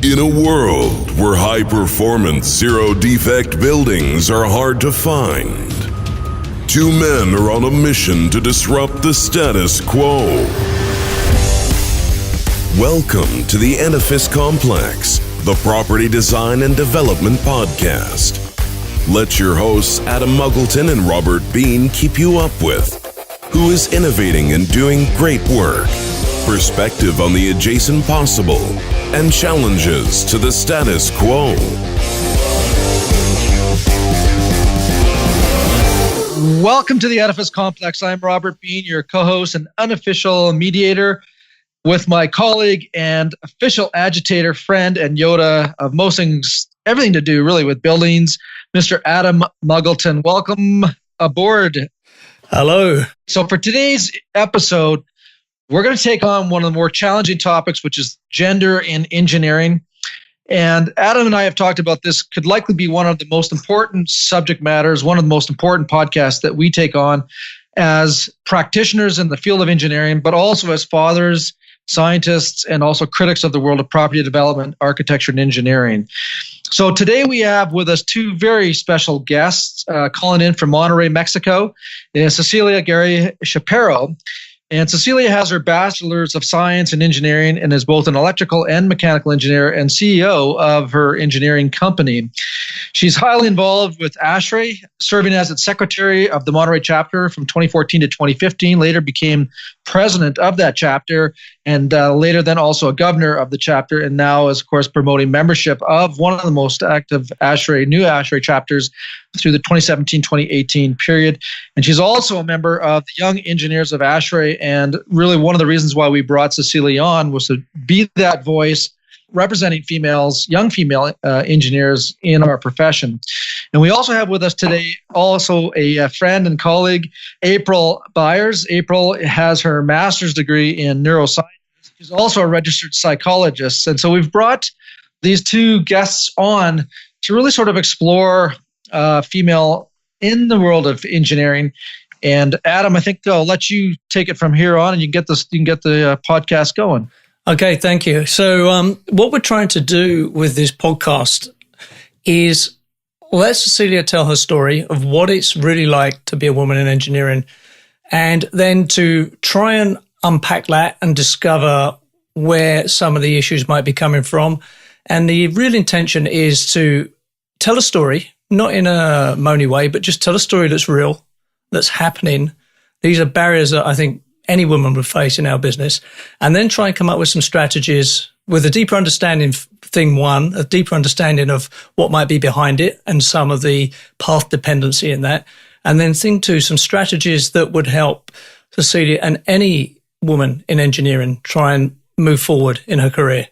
In a world where high-performance, zero-defect buildings are hard to find, two men are on a mission to disrupt the status quo. Welcome to the Edifice Complex, the property design and development podcast. Let your hosts Adam Muggleton and Robert Bean keep you up with who is innovating and doing great work, perspective on the adjacent possible, and challenges to the status quo. Welcome to the Edifice Complex. I'm Robert Bean, your co-host and unofficial mediator, with my colleague and official agitator, friend, and Yoda of most things, everything to do really with buildings, Mr. Adam Muggleton. Welcome aboard. Hello. So for today's episode, we're going to take on one of the more challenging topics, which is gender in engineering. And Adam and I have talked about this, could likely be one of the most important subject matters, one of the most important podcasts that we take on as practitioners in the field of engineering, but also as fathers, scientists, and also critics of the world of property development, architecture, and engineering. So today we have with us two very special guests calling in from Monterrey, Mexico, Cecilia Garay Chaparro. And Cecilia has her Bachelor's of Science in Engineering and is both an electrical and mechanical engineer and CEO of her engineering company. She's highly involved with ASHRAE, serving as its secretary of the Monterrey chapter from 2014 to 2015, later became president of that chapter, and later then also a governor of the chapter, and now is, of course, promoting membership of one of the most active new ASHRAE chapters through the 2017-2018 period. And she's also a member of the Young Engineers of ASHRAE, and really one of the reasons why we brought Cecilia on was to be that voice representing young female engineers in our profession. And we also have with us today also a friend and colleague, April Byers. April has her master's degree in neuroscience. She's also a registered psychologist. And so we've brought these two guests on to really sort of explore female in the world of engineering. And Adam, I think I'll let you take it from here on, and you can get the podcast going. Okay, thank you. So what we're trying to do with this podcast is let Cecilia tell her story of what it's really like to be a woman in engineering, and then to try and unpack that and discover where some of the issues might be coming from. And the real intention is to tell a story, not in a moany way, but just tell a story that's real, that's happening. These are barriers that I think any woman would face in our business, and then try and come up with some strategies with a deeper understanding, a deeper understanding of what might be behind it and some of the path dependency in that, and then think to some strategies that would help Cecilia and any woman in engineering try and move forward in her career.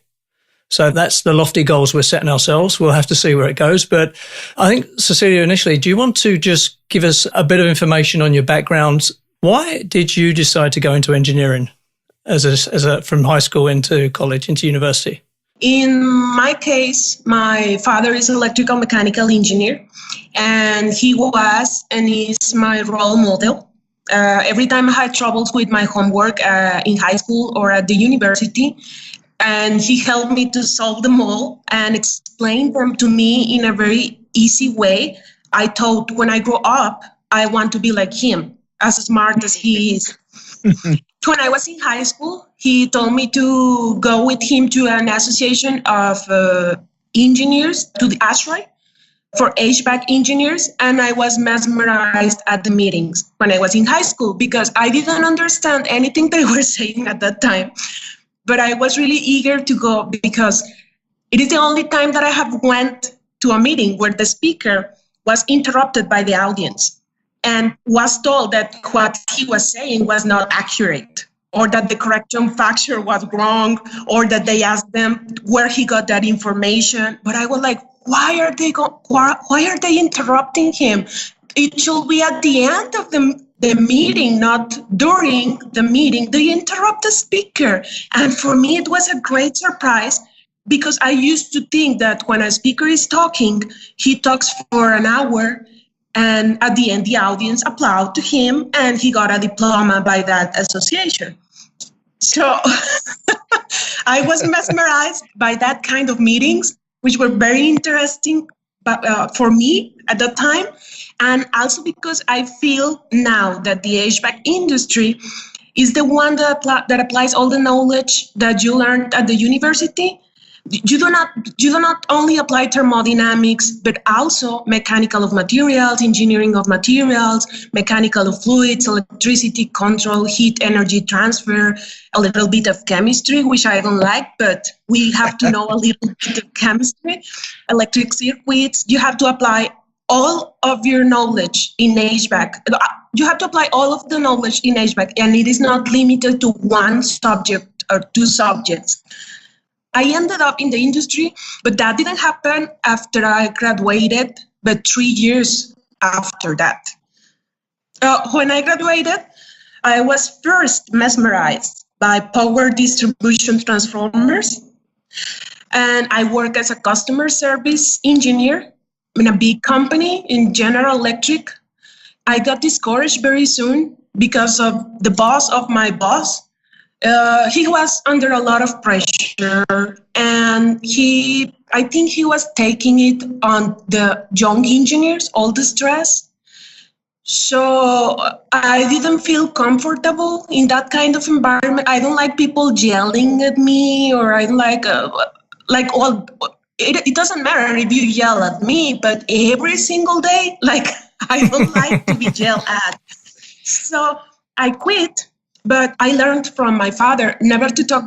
So that's the lofty goals we're setting ourselves. We'll have to see where it goes. But I think, Cecilia, initially, do you want to just give us a bit of information on your background? Why did you decide to go into engineering from high school into college, into university? In my case, my father is an electrical mechanical engineer, and he was and is my role model. Every time I had troubles with my homework in high school or at the university, and he helped me to solve them all and explain them to me in a very easy way. I thought when I grow up, I want to be like him, as smart as he is. When I was in high school, he told me to go with him to an association of engineers, to the ASHRAE, for HVAC engineers, and I was mesmerized at the meetings when I was in high school because I didn't understand anything they were saying at that time. But I was really eager to go because it is the only time that I have went to a meeting where the speaker was interrupted by the audience and was told that what he was saying was not accurate, or that the correction factor was wrong, or that they asked them where he got that information. But I was like, why are they interrupting him? It should be at the end of the meeting, not during the meeting. They interrupt the speaker. And for me, it was a great surprise because I used to think that when a speaker is talking, he talks for an hour, and at the end, the audience applaud to him, and he got a diploma by that association. So I was mesmerized by that kind of meetings, which were very interesting for me at that time. And also because I feel now that the HVAC industry is the one that applies all the knowledge that you learned at the university. You do not only apply thermodynamics, but also mechanical of materials, engineering of materials, mechanical of fluids, electricity control, heat energy transfer, a little bit of chemistry, which I don't like, but we have to know a little bit of chemistry, electric circuits. You have to apply all of your knowledge in HVAC. You have to apply all of the knowledge in HVAC, and it is not limited to one subject or two subjects. I ended up in the industry, but that didn't happen after I graduated, but 3 years after that. When I graduated, I was first mesmerized by power distribution transformers, and I work as a customer service engineer in a big company in General Electric. I got discouraged very soon because of the boss of my boss. He was under a lot of pressure, and I think he was taking it on the young engineers, all the stress. So I didn't feel comfortable in that kind of environment. I don't like people yelling at me, or I don't like all. It doesn't matter if you yell at me, but every single day, I don't like to be yelled at. So I quit. But I learned from my father never to talk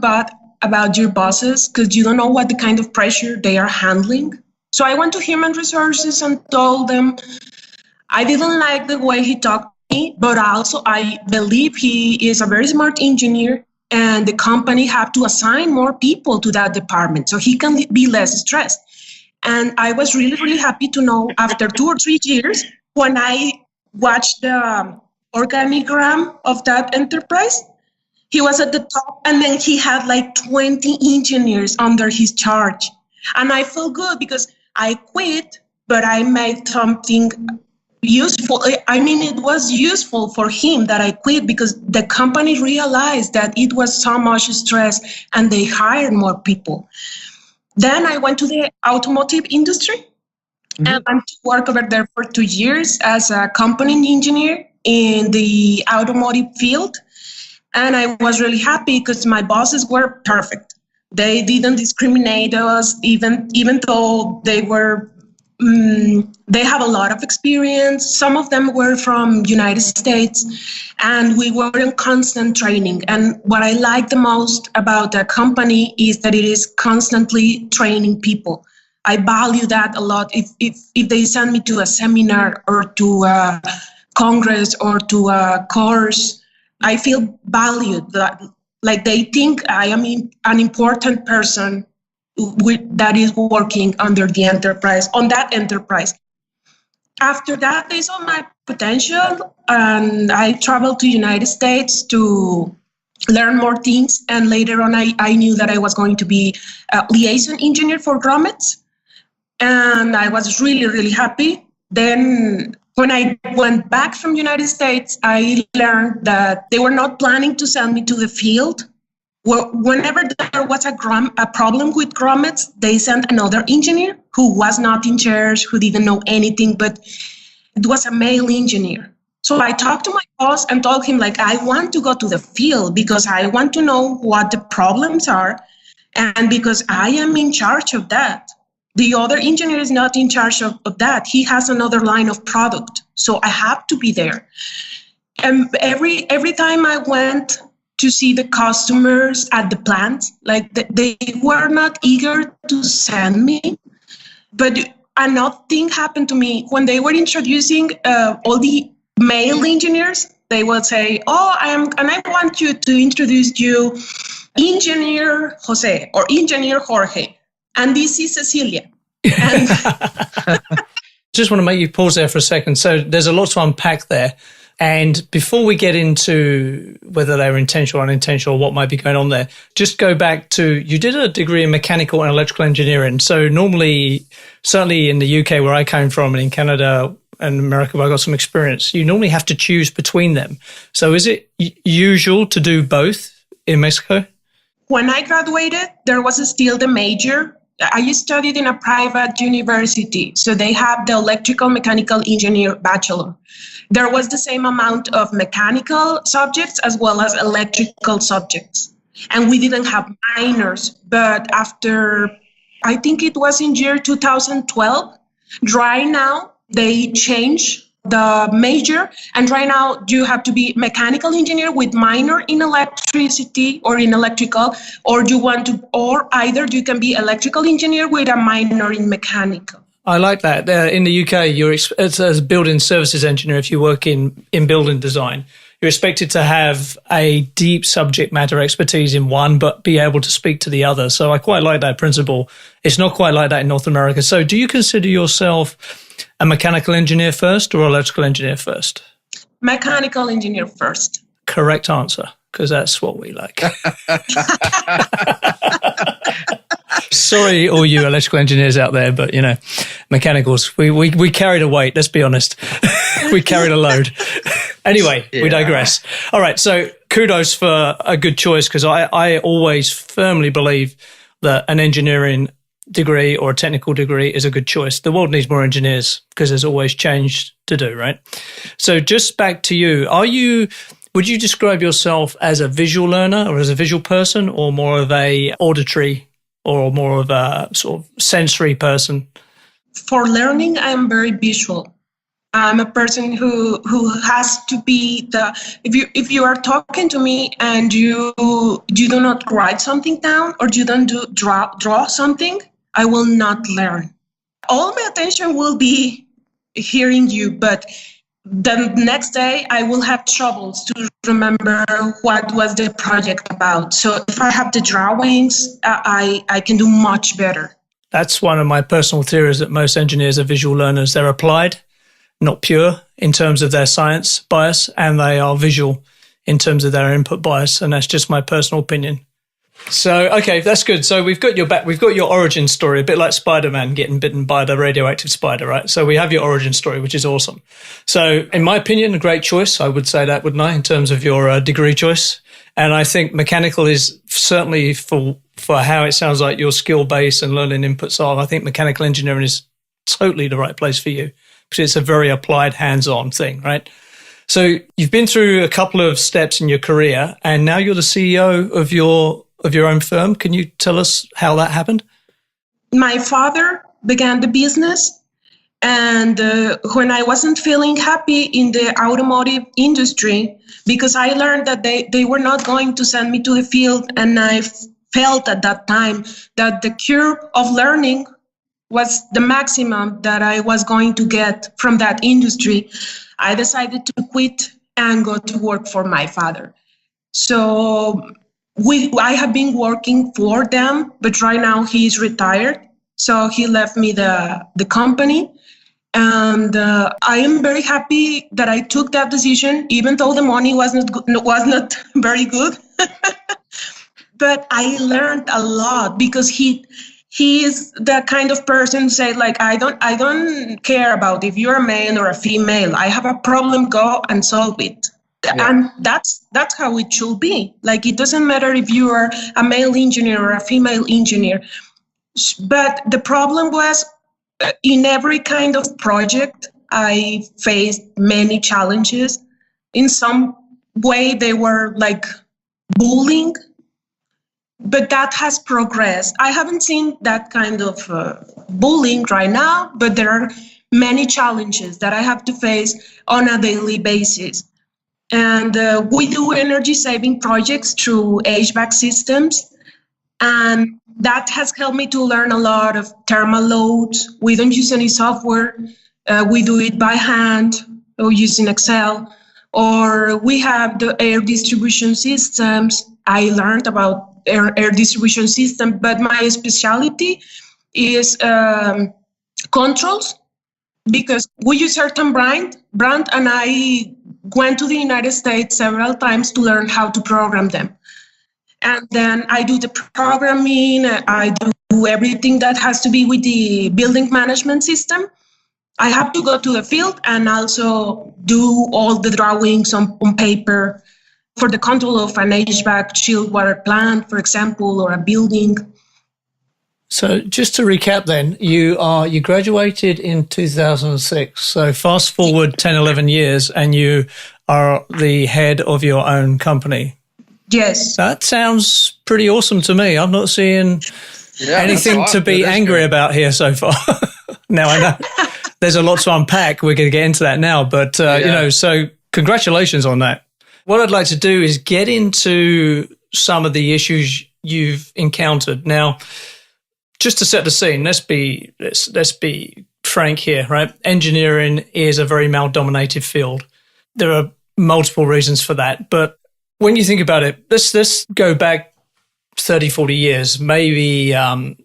about your bosses, because you don't know what the kind of pressure they are handling. So I went to human resources and told them I didn't like the way he talked to me, but also I believe he is a very smart engineer, and the company have to assign more people to that department so he can be less stressed. And I was really, really happy to know after 2 or 3 years, when I watched the organigram of that enterprise, he was at the top, and then he had 20 engineers under his charge. And I felt good because I quit, but I made something useful. I mean, it was useful for him that I quit, because the company realized that it was so much stress, and they hired more people. Then I went to the automotive industry, and I worked over there for 2 years as a component engineer in the automotive field. And I was really happy because my bosses were perfect. They didn't discriminate us, even though they have a lot of experience. Some of them were from United States, and we were in constant training. And what I like the most about the company is that it is constantly training people. I value that a lot. If they send me to a seminar or to a Congress or to a course, I feel valued. Like they think I am an important person that is working under the enterprise, on that enterprise. After that, they saw my potential, and I traveled to United States to learn more things. And later on, I knew that I was going to be a liaison engineer for grommets, and I was really, really happy. Then when I went back from United States, I learned that they were not planning to send me to the field. Well, whenever there was a problem with grommets, they sent another engineer who was not in charge, who didn't know anything, but it was a male engineer. So I talked to my boss and told him, I want to go to the field because I want to know what the problems are, and because I am in charge of that. The other engineer is not in charge of that. He has another line of product. So I have to be there. And every time I went to see the customers at the plant, they were not eager to send me. But another thing happened to me. When they were introducing all the male engineers, they would say, I want you to introduce you Engineer Jose or Engineer Jorge. And this is Cecilia. And just want to make you pause there for a second. So there's a lot to unpack there. And before we get into whether they were intentional or unintentional, or what might be going on there, just go back to, you did a degree in mechanical and electrical engineering. So normally, certainly in the UK where I came from, and in Canada and America where I got some experience, you normally have to choose between them. So is it usual to do both in Mexico? when I graduated, there was still the major. I studied in a private university, so they have the electrical mechanical engineer bachelor. There was the same amount of mechanical subjects as well as electrical subjects. And we didn't have minors, but after, I think it was in year 2012, right now they changed the major, and right now you have to be mechanical engineer with minor in electricity or in electrical, or either you can be electrical engineer with a minor in mechanical. I like that. In the UK, you're as a building services engineer, if you work in building design, you're expected to have a deep subject matter expertise in one, but be able to speak to the other. So I quite like that principle. It's not quite like that in North America. So do you consider yourself a mechanical engineer first or electrical engineer first? Mechanical engineer first. Correct answer, because that's what we like. Sorry, all you electrical engineers out there, but, mechanicals, we carried a weight, let's be honest. We carried a load. Anyway, We digress. All right, so kudos for a good choice, because I always firmly believe that an engineering degree or a technical degree is a good choice. The world needs more engineers because there's always change to do, right? So just back to you, would you describe yourself as a visual learner or as a visual person, or more of a auditory or more of a sort of sensory person? For learning, I'm very visual. I'm a person who has to be if you are talking to me and you do not write something down or you don't draw something, I will not learn. All my attention will be hearing you, but the next day I will have troubles to remember what was the project about. So if I have the drawings, I can do much better. That's one of my personal theories, that most engineers are visual learners. They're applied, not pure in terms of their science bias, and they are visual in terms of their input bias. And that's just my personal opinion. So, okay, that's good. So we've got your origin story, a bit like Spider-Man getting bitten by the radioactive spider, right? So we have your origin story, which is awesome. So in my opinion, a great choice. I would say that, wouldn't I, in terms of your degree choice? And I think mechanical is certainly for how it sounds like your skill base and learning inputs are. I think mechanical engineering is totally the right place for you, because it's a very applied, hands-on thing, right? So you've been through a couple of steps in your career, and now you're the CEO of your own firm. Can you tell us how that happened? My father began the business, and when I wasn't feeling happy in the automotive industry, because I learned that they were not going to send me to the field, and I felt at that time that the curve of learning was the maximum that I was going to get from that industry, I decided to quit and go to work for my father. So I have been working for them, but right now he's retired. So he left me the company. And I am very happy that I took that decision, even though the money was not very good. But I learned a lot, because he is the kind of person who say, like, I don't care about if you're a male or a female. I have a problem, go and solve it. Yeah. And that's how it should be. Like, it doesn't matter if you are a male engineer or a female engineer. But the problem was, in every kind of project, I faced many challenges. In some way, they were like bullying, but that has progressed. I haven't seen that kind of bullying right now, but there are many challenges that I have to face on a daily basis. And we do energy saving projects through HVAC systems. And that has helped me to learn a lot of thermal loads. We don't use any software. We do it by hand or using Excel. Or we have the air distribution systems. I learned about air distribution system, but my specialty is controls, because we use certain brand, and I went to the United States several times to learn how to program them. And then I do the programming, I do everything that has to be with the building management system. I have to go to the field and also do all the drawings on paper. for the control of an HVAC chilled water plant, for example, or a building. So just to recap then, you graduated in 2006. So fast forward 10, 11 years and you are the head of your own company. Yes. That sounds pretty awesome to me. I'm not seeing anything to be angry about here so far. Now I know there's a lot to unpack. We're going to get into that now, but so congratulations on that. What I'd like to do is get into some of the issues you've encountered. Now, just to set the scene, let's be frank here, right? Engineering is a very male-dominated field. There are multiple reasons for that, but when you think about it, let's go back 30, 40 years, maybe the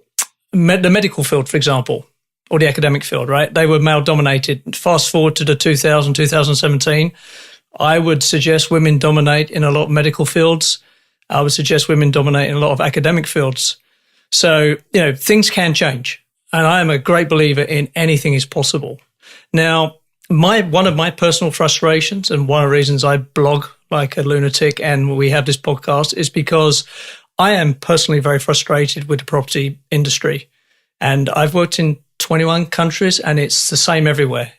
medical field, for example, or the academic field, right? They were male-dominated. Fast forward to the 2017, I would suggest women dominate in a lot of medical fields. I would suggest women dominate in a lot of academic fields. So, things can change. And I am a great believer in anything is possible. Now, one of my personal frustrations and one of the reasons I blog like a lunatic and we have this podcast is because I am personally very frustrated with the property industry. And I've worked in 21 countries and it's the same everywhere.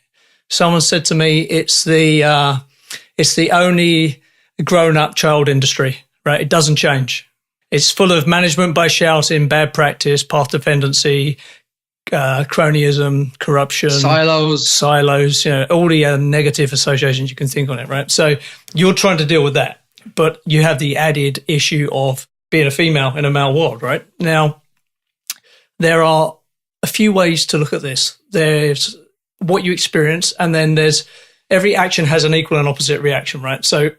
Someone said to me, it's the only grown-up child industry, right? It doesn't change. It's full of management by shouting, bad practice, path dependency, cronyism, corruption, silos, all the negative associations you can think on it, right? So you're trying to deal with that, but you have the added issue of being a female in a male world, right? Now, there are a few ways to look at this. There's what you experience, and then there's every action has an equal and opposite reaction, right? So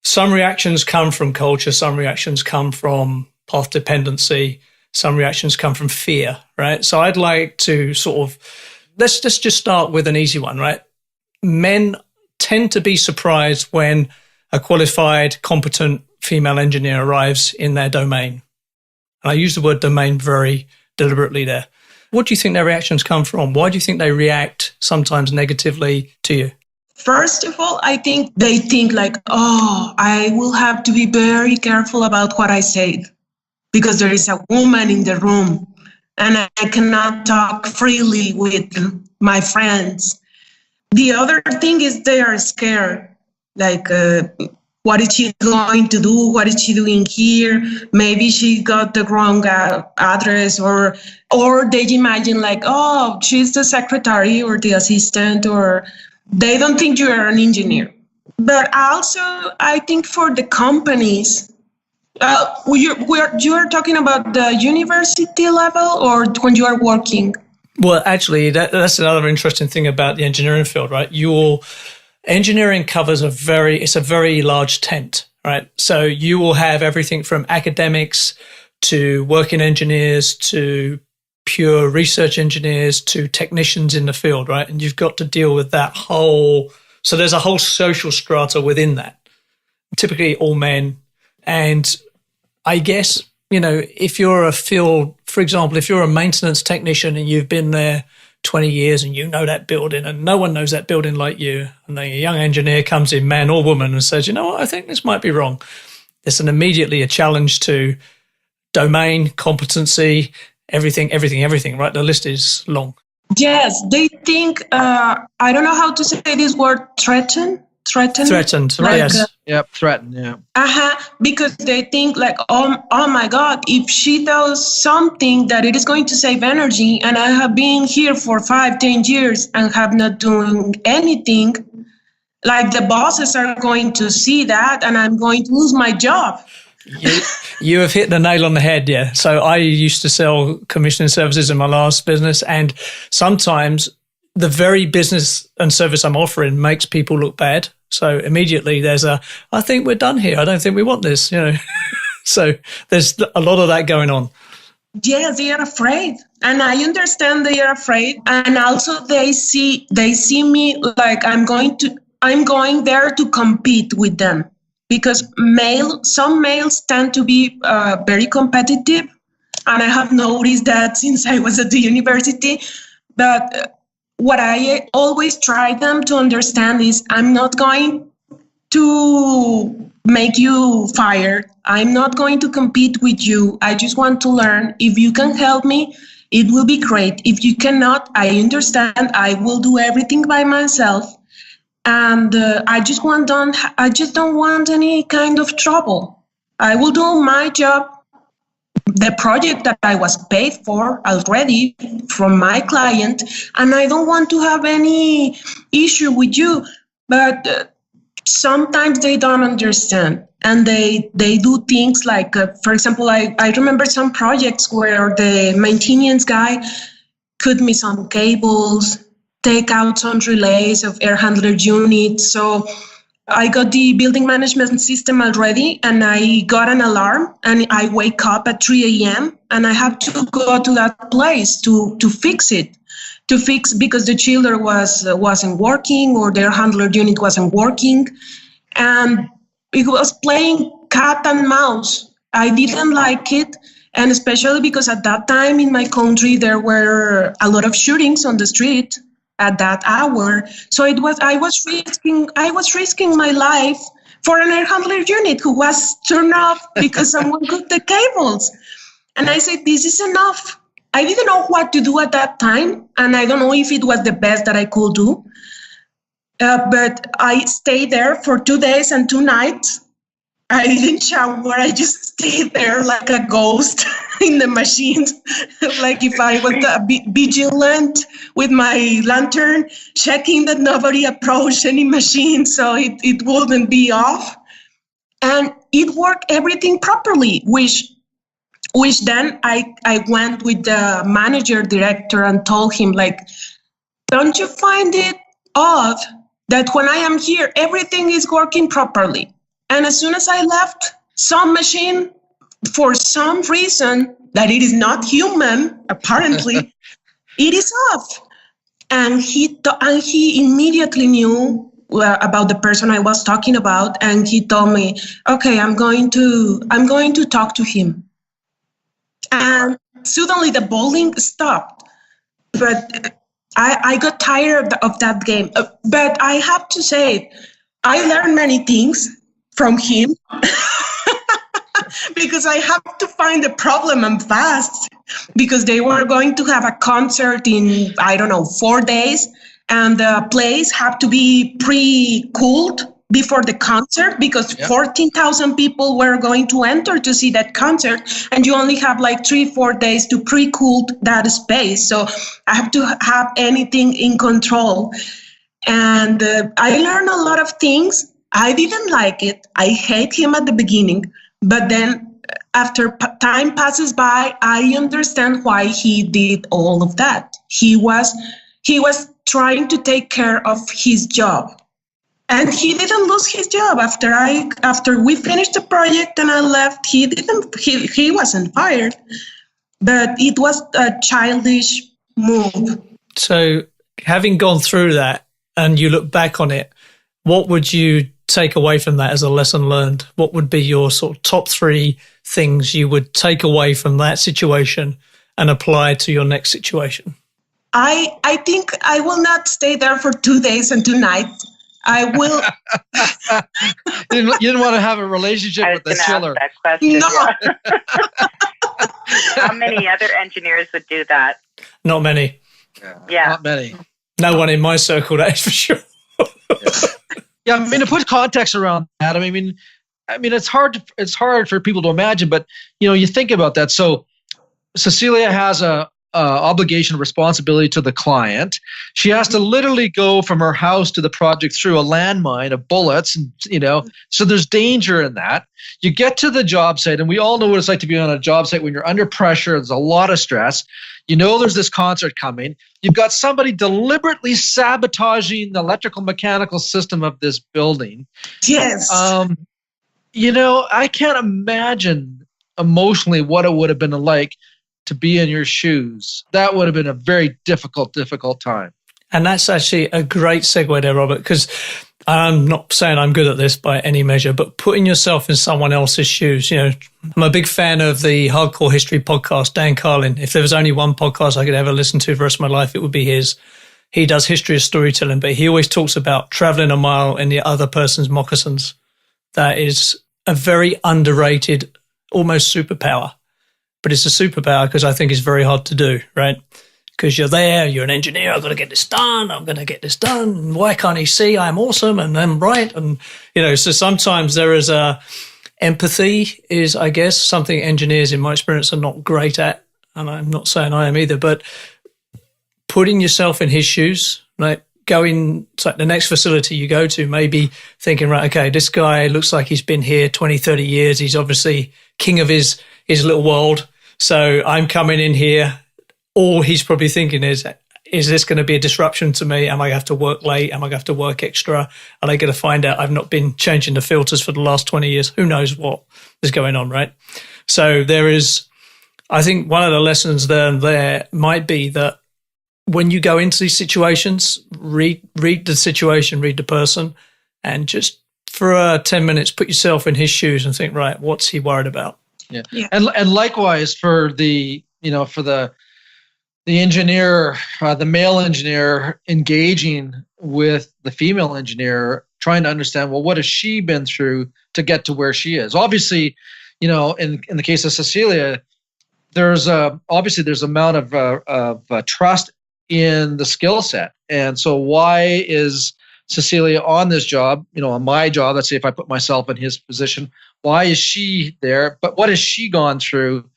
some reactions come from culture, some reactions come from path dependency, some reactions come from fear, right? So I'd like to let's just start with an easy one, right? Men tend to be surprised when a qualified, competent female engineer arrives in their domain. And I use the word domain very deliberately there. What do you think their reactions come from? Why do you think they react sometimes negatively to you? First of all, I think they think like, I will have to be very careful about what I say because there is a woman in the room and I cannot talk freely with my friends. The other thing is they are scared. Like, what is she going to do? What is she doing here? Maybe she got the wrong address or they imagine like, she's the secretary or the assistant, or they don't think you are an engineer. But also, I think for the companies, you are talking about the university level or when you are working? Well, actually, that's another interesting thing about the engineering field, right? Your engineering covers it's a very large tent, right? So you will have everything from academics to working engineers to pure research engineers to technicians in the field, right? And you've got to deal with that so there's a whole social strata within that, typically all men. And I guess, if you're a field, for example, if you're a maintenance technician and you've been there 20 years and you know that building and no one knows that building like you, and then a young engineer comes in, man or woman, and says, I think this might be wrong. There's immediately a challenge to domain, competency, everything, right? The list is long. Yes, they think, I don't know how to say this word, threatened, like, yes. Threatened, yeah. Because they think like, oh my God, if she does something that it is going to save energy and I have been here for 5-10 years and have not doing anything, like the bosses are going to see that and I'm going to lose my job. You have hit the nail on the head, yeah. So I used to sell commissioning services in my last business, and sometimes the very business and service I'm offering makes people look bad. So immediately there's I think we're done here. I don't think we want this, So there's a lot of that going on. Yeah, they are afraid. And I understand they are afraid. And also they see me like I'm going there to compete with them. Because some males tend to be very competitive. And I have noticed that since I was at the university. But what I always try them to understand is I'm not going to make you fired. I'm not going to compete with you. I just want to learn. If you can help me, it will be great. If you cannot, I understand. I will do everything by myself. And I just don't want any kind of trouble. I will do my job, the project that I was paid for already from my client, and I don't want to have any issue with you. But sometimes they don't understand, and they do things like, for example, I remember some projects where the maintenance guy cut me some cables, take out some relays of air handler units. So I got the building management system already, and I got an alarm, and I wake up at 3 a.m. and I have to go to that place to fix it. Because the chiller wasn't working, or the air handler unit wasn't working, and it was playing cat and mouse. I didn't like it, and especially because at that time in my country there were a lot of shootings on the street at that hour. So I was risking my life for an air handler unit who was turned off because someone cut the cables. And I said, this is enough. I didn't know what to do at that time, and I don't know if it was the best that I could do. But I stayed there for 2 days and 2 nights. I didn't shower. I just stayed there like a ghost in the machines, like if I was vigilant with my lantern, checking that nobody approached any machine so it wouldn't be off. And it worked everything properly, which then I went with the manager director and told him, like, don't you find it odd that when I am here, everything is working properly? And as soon as I left, some machine, for some reason that it is not human, apparently, it is off. And he immediately knew about the person I was talking about, and he told me, okay, I'm going to talk to him. And suddenly the bowling stopped. But I got tired of that game. But I have to say, I learned many things from him because I have to find the problem and fast, because they were going to have a concert in, 4 days, and the place had to be pre-cooled before the concert, because 14,000 people were going to enter to see that concert, and you only have like 3-4 days to pre-cool that space. So I have to have anything in control. And I learned a lot of things. I didn't like it. I hate him at the beginning, but then after time passes by, I understand why he did all of that. He was trying to take care of his job. And he didn't lose his job after we finished the project and I left. He wasn't fired, but it was a childish move. So, having gone through that and you look back on it, what would you take away from that as a lesson learned? What would be your sort of top 3 things you would take away from that situation and apply to your next situation? I think I will not stay there for 2 days and 2 nights. I will. You didn't want to have a relationship with the chiller. That question. No. How many other engineers would do that? Not many. Yeah. Not many. No one in my circle, that is for sure. Yeah, I mean, to put context around that, I mean, it's hard for people to imagine, but you think about that. So Cecilia has a obligation, responsibility to the client. She has to literally go from her house to the project through a landmine of bullets, and so there's danger in that. You get to the job site, and we all know what it's like to be on a job site when you're under pressure. There's a lot of stress. There's this concert coming. You've got somebody deliberately sabotaging the electrical mechanical system of this building. Yes. I can't imagine emotionally what it would have been like to be in your shoes. That would have been a very difficult time. And that's actually a great segue there, Robert, because I'm not saying I'm good at this by any measure, but putting yourself in someone else's shoes. I'm a big fan of the Hardcore History podcast, Dan Carlin. If there was only one podcast I could ever listen to for the rest of my life, it would be his. He does history of storytelling, but he always talks about traveling a mile in the other person's moccasins. that is a very underrated, almost superpower. But it's a superpower because I think it's very hard to do, right? Because you're there, you're an engineer, I've got to get this done, I'm going to get this done. Why can't he see I'm awesome and I'm right? And, so sometimes there is empathy is, I guess, something engineers in my experience are not great at. And I'm not saying I am either, but putting yourself in his shoes, right? Going to the next facility you go to, maybe thinking, right, okay, this guy looks like he's been here 20, 30 years. He's obviously king of his little world. So I'm coming in here. All he's probably thinking is this going to be a disruption to me? Am I going to have to work late? Am I going to have to work extra? Are they going to find out I've not been changing the filters for the last 20 years? Who knows what is going on, right? So there is, I think one of the lessons there might be that when you go into these situations, read the situation, read the person, and just for 10 minutes, put yourself in his shoes and think, right, what's he worried about? Yeah. And likewise for the engineer, the male engineer engaging with the female engineer, trying to understand, well, what has she been through to get to where she is? Obviously, in the case of Cecilia, there's amount of trust in the skill set. And so why is Cecilia on this job, on my job, let's say if I put myself in his position, why is she there? But what has she gone through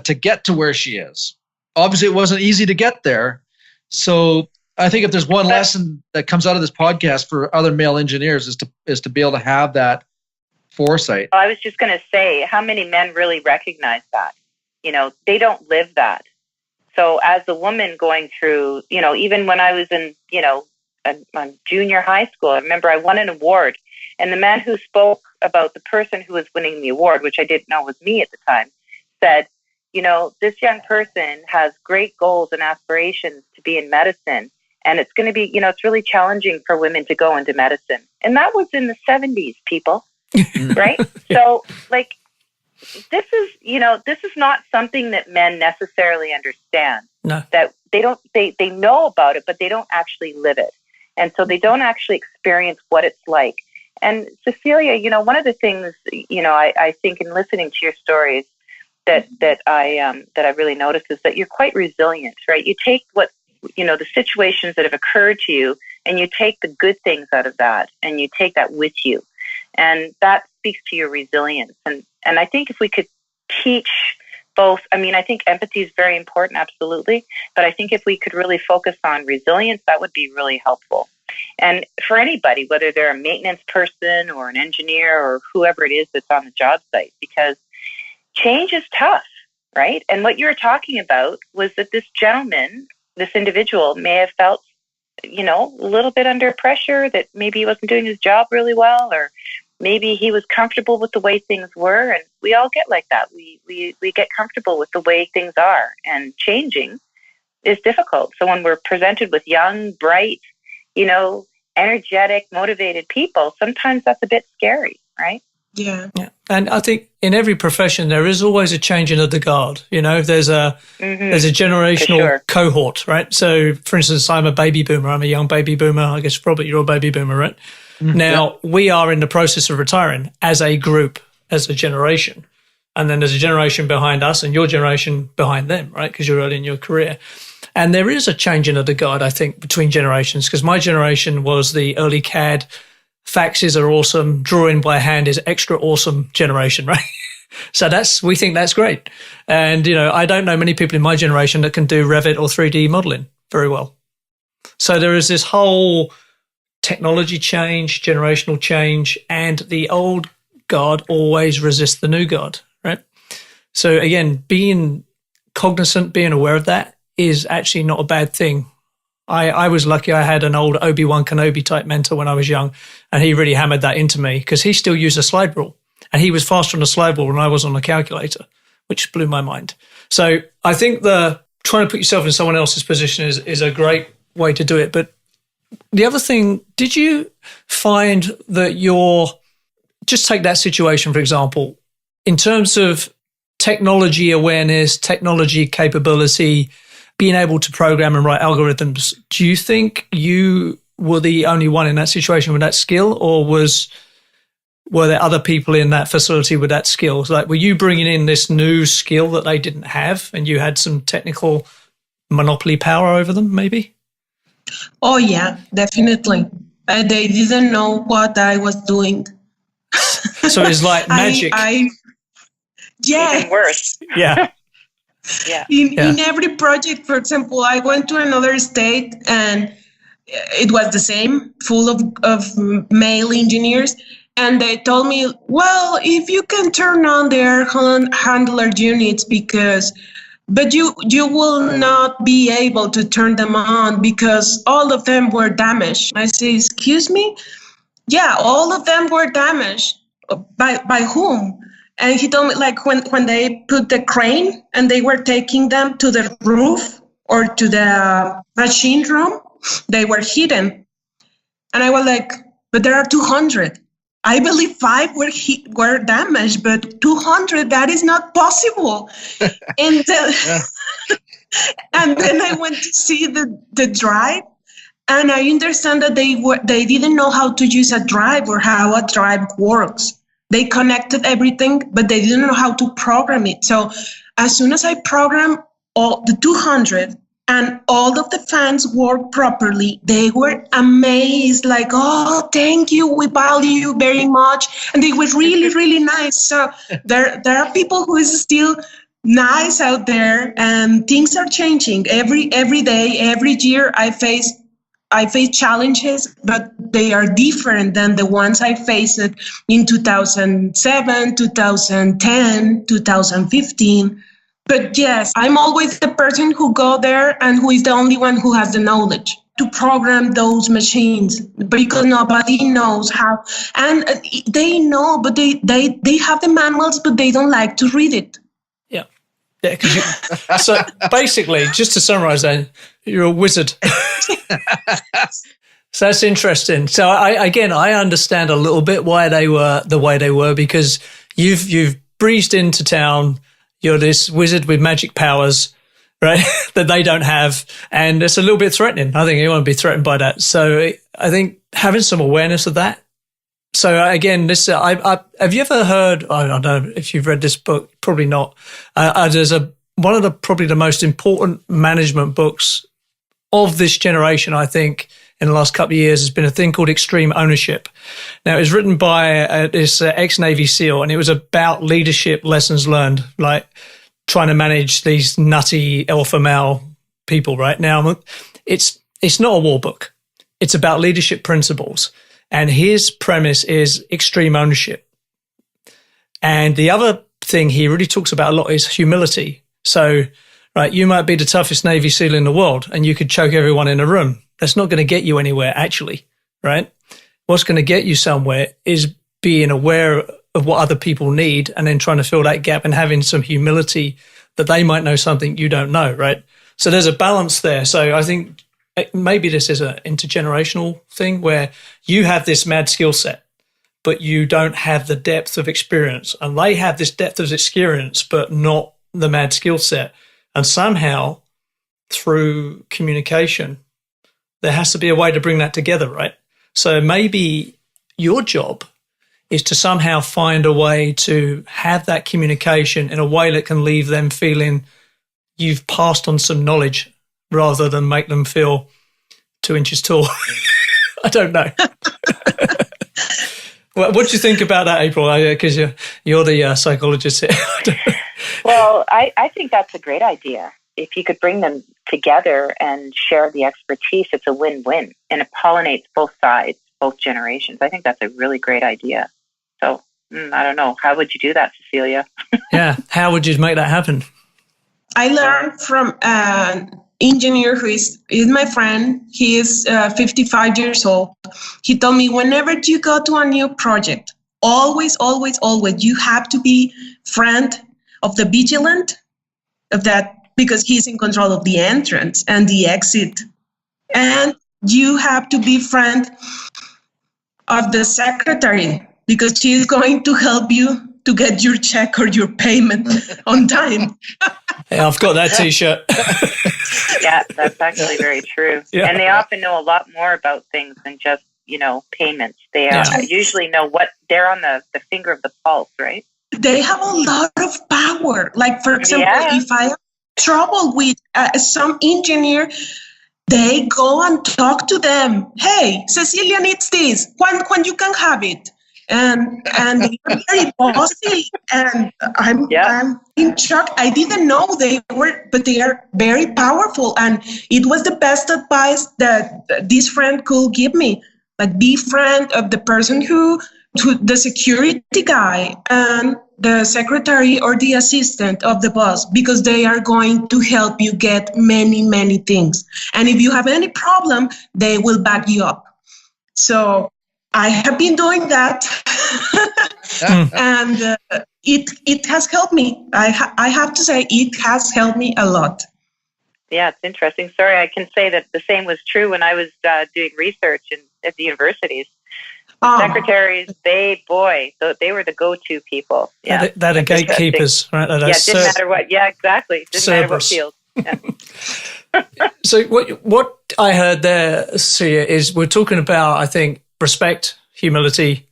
to get to where she is? Obviously, it wasn't easy to get there. So I think if there's one lesson that comes out of this podcast for other male engineers is to be able to have that foresight. I was just going to say, how many men really recognize that? They don't live that. So as a woman going through, even when I was in, junior high school, I remember I won an award, and the man who spoke about the person who was winning the award, which I didn't know was me at the time, said, this young person has great goals and aspirations to be in medicine. And it's going to be, it's really challenging for women to go into medicine. And that was in the 70s, people, right? So this is not something that men necessarily understand. No. That they know about it, but they don't actually live it. And so they don't actually experience what it's like. And Cecilia, one of the things, I think in listening to your stories, that I really noticed is that you're quite resilient, right? You take the situations that have occurred to you, and you take the good things out of that, and you take that with you, and that speaks to your resilience. And I think if we could teach both, I think empathy is very important, absolutely, but I think if we could really focus on resilience, that would be really helpful. And for anybody, whether they're a maintenance person or an engineer or whoever it is that's on the job site, because change is tough, right? And what you were talking about was that this gentleman, this individual, may have felt, a little bit under pressure, that maybe he wasn't doing his job really well, or maybe he was comfortable with the way things were. And we all get like that. We get comfortable with the way things are, and changing is difficult. So when we're presented with young, bright, energetic, motivated people, sometimes that's a bit scary, right? Yeah. And I think in every profession there is always a changing of the guard. There's a generational cohort, right? So, for instance, I'm a baby boomer. I'm a young baby boomer. I guess probably you're a baby boomer, right? Mm-hmm. Now we are in the process of retiring as a group, as a generation, and then there's a generation behind us and your generation behind them, right? Because you're early in your career. And there is a changing of the guard, I think, between generations, because my generation was the early CAD. Faxes are awesome. Drawing by hand is extra awesome generation, right? So we think that's great. And, I don't know many people in my generation that can do Revit or 3D modeling very well. So there is this whole technology change, generational change, and the old guard always resists the new guard, right? So again, being cognizant, being aware of that is actually not a bad thing. I was lucky I had an old Obi-Wan Kenobi type mentor when I was young, and he really hammered that into me because he still used a slide rule, and he was faster on a slide rule than I was on a calculator, which blew my mind. So I think trying to put yourself in someone else's position is a great way to do it. But the other thing, did you find that just take that situation, for example, in terms of technology awareness, technology capability, being able to program and write algorithms, do you think you were the only one in that situation with that skill, or was were there other people in that facility with that skill? Like, were you bringing in this new skill that they didn't have, and you had some technical monopoly power over them, maybe? Oh, yeah, definitely. They didn't know what I was doing. So it's like magic. Yeah. Even worse. Yeah. Yeah. In every project, for example, I went to another state and it was the same, full of male engineers. And they told me, well, if you can turn on their handler units, but you will not be able to turn them on because all of them were damaged. I say, excuse me? Yeah, all of them were damaged. By whom? And he told me, like, when they put the crane and they were taking them to the roof or to the machine room, they were hidden. And I was like, but there are 200. I believe 5 were damaged, but 200, that is not possible. And and then I went to see the drive, and I understand that they didn't know how to use a drive or how a drive works. They connected everything, but they didn't know how to program it. So as soon as I programmed all the 200 and all of the fans worked properly, they were amazed, like, oh, thank you, we value you very much. And they were really, really nice. So there are people who is still nice out there, and things are changing every day, every year. I face challenges, but they are different than the ones I faced in 2007, 2010, 2015. But yes, I'm always the person who go there and who is the only one who has the knowledge to program those machines, because nobody knows how. And they know, but they have the manuals, but they don't like to read it. Yeah. Yeah, so basically, just to summarize that, you're a wizard. So that's interesting. So I understand a little bit why they were the way they were, because you've breezed into town. You're this wizard with magic powers, right? That they don't have, and it's a little bit threatening. I think you want to be threatened by that. So I think having some awareness of that. So again, this have you ever heard? I don't know if you've read this book. Probably not. There's one of the probably the most important management books of this generation, I think, in the last couple of years, has been a thing called Extreme Ownership. Now, it was written by this ex-Navy SEAL, and it was about leadership lessons learned, like trying to manage these nutty alpha male people. Right now, it's not a war book. It's about leadership principles. And his premise is extreme ownership. And the other thing he really talks about a lot is humility. So, right, you might be the toughest Navy SEAL in the world and you could choke everyone in a room. That's not going to get you anywhere, actually, right? What's going to get you somewhere is being aware of what other people need and then trying to fill that gap and having some humility that they might know something you don't know, right? So there's a balance there. So I think maybe this is an intergenerational thing where you have this mad skill set, but you don't have the depth of experience. And they have this depth of experience, but not the mad skill set. And somehow, through communication, there has to be a way to bring that together, right? So maybe your job is to somehow find a way to have that communication in a way that can leave them feeling you've passed on some knowledge rather than make them feel 2 inches tall. I don't know. What do you think about that, April? Because you're the psychologist here. Well, I think that's a great idea. If you could bring them together and share the expertise, it's a win-win, and it pollinates both sides, both generations. I think that's a really great idea. So I don't know. How would you do that, Cecilia? Yeah. How would you make that happen? I learned from an engineer who is my friend. He is 55 years old. He told me, whenever you go to a new project, always, you have to be friend of the vigilant of that, because he's in control of the entrance and the exit. And you have to be friend of the secretary, because she's going to help you to get your check or your payment on time. Yeah, I've got that T-shirt. Yeah, that's actually very true. Yeah. And they often know a lot more about things than just payments. They usually know what they're on the finger of the pulse, right? They have a lot of power. Like, for example, if I have trouble with some engineer, they go and talk to them. Hey, Cecilia needs this. When you can have it? And they're very bossy, and I'm in shock. I didn't know they were, but they are very powerful, and it was the best advice that this friend could give me. Like, be friend of the person who the security guy and the secretary or the assistant of the boss, because they are going to help you get many, many things. And if you have any problem, they will back you up. So I have been doing that, and it has helped me. I have to say, it has helped me a lot. Yeah, it's interesting. Sorry, I can say that the same was true when I was doing research at the universities. Secretaries, they were the go-to people. Yeah, they're the gatekeepers, right? It didn't matter what. Yeah, exactly. It didn't matter what field. Yeah. So what I heard there, Cecilia, is we're talking about, I think, respect, humility.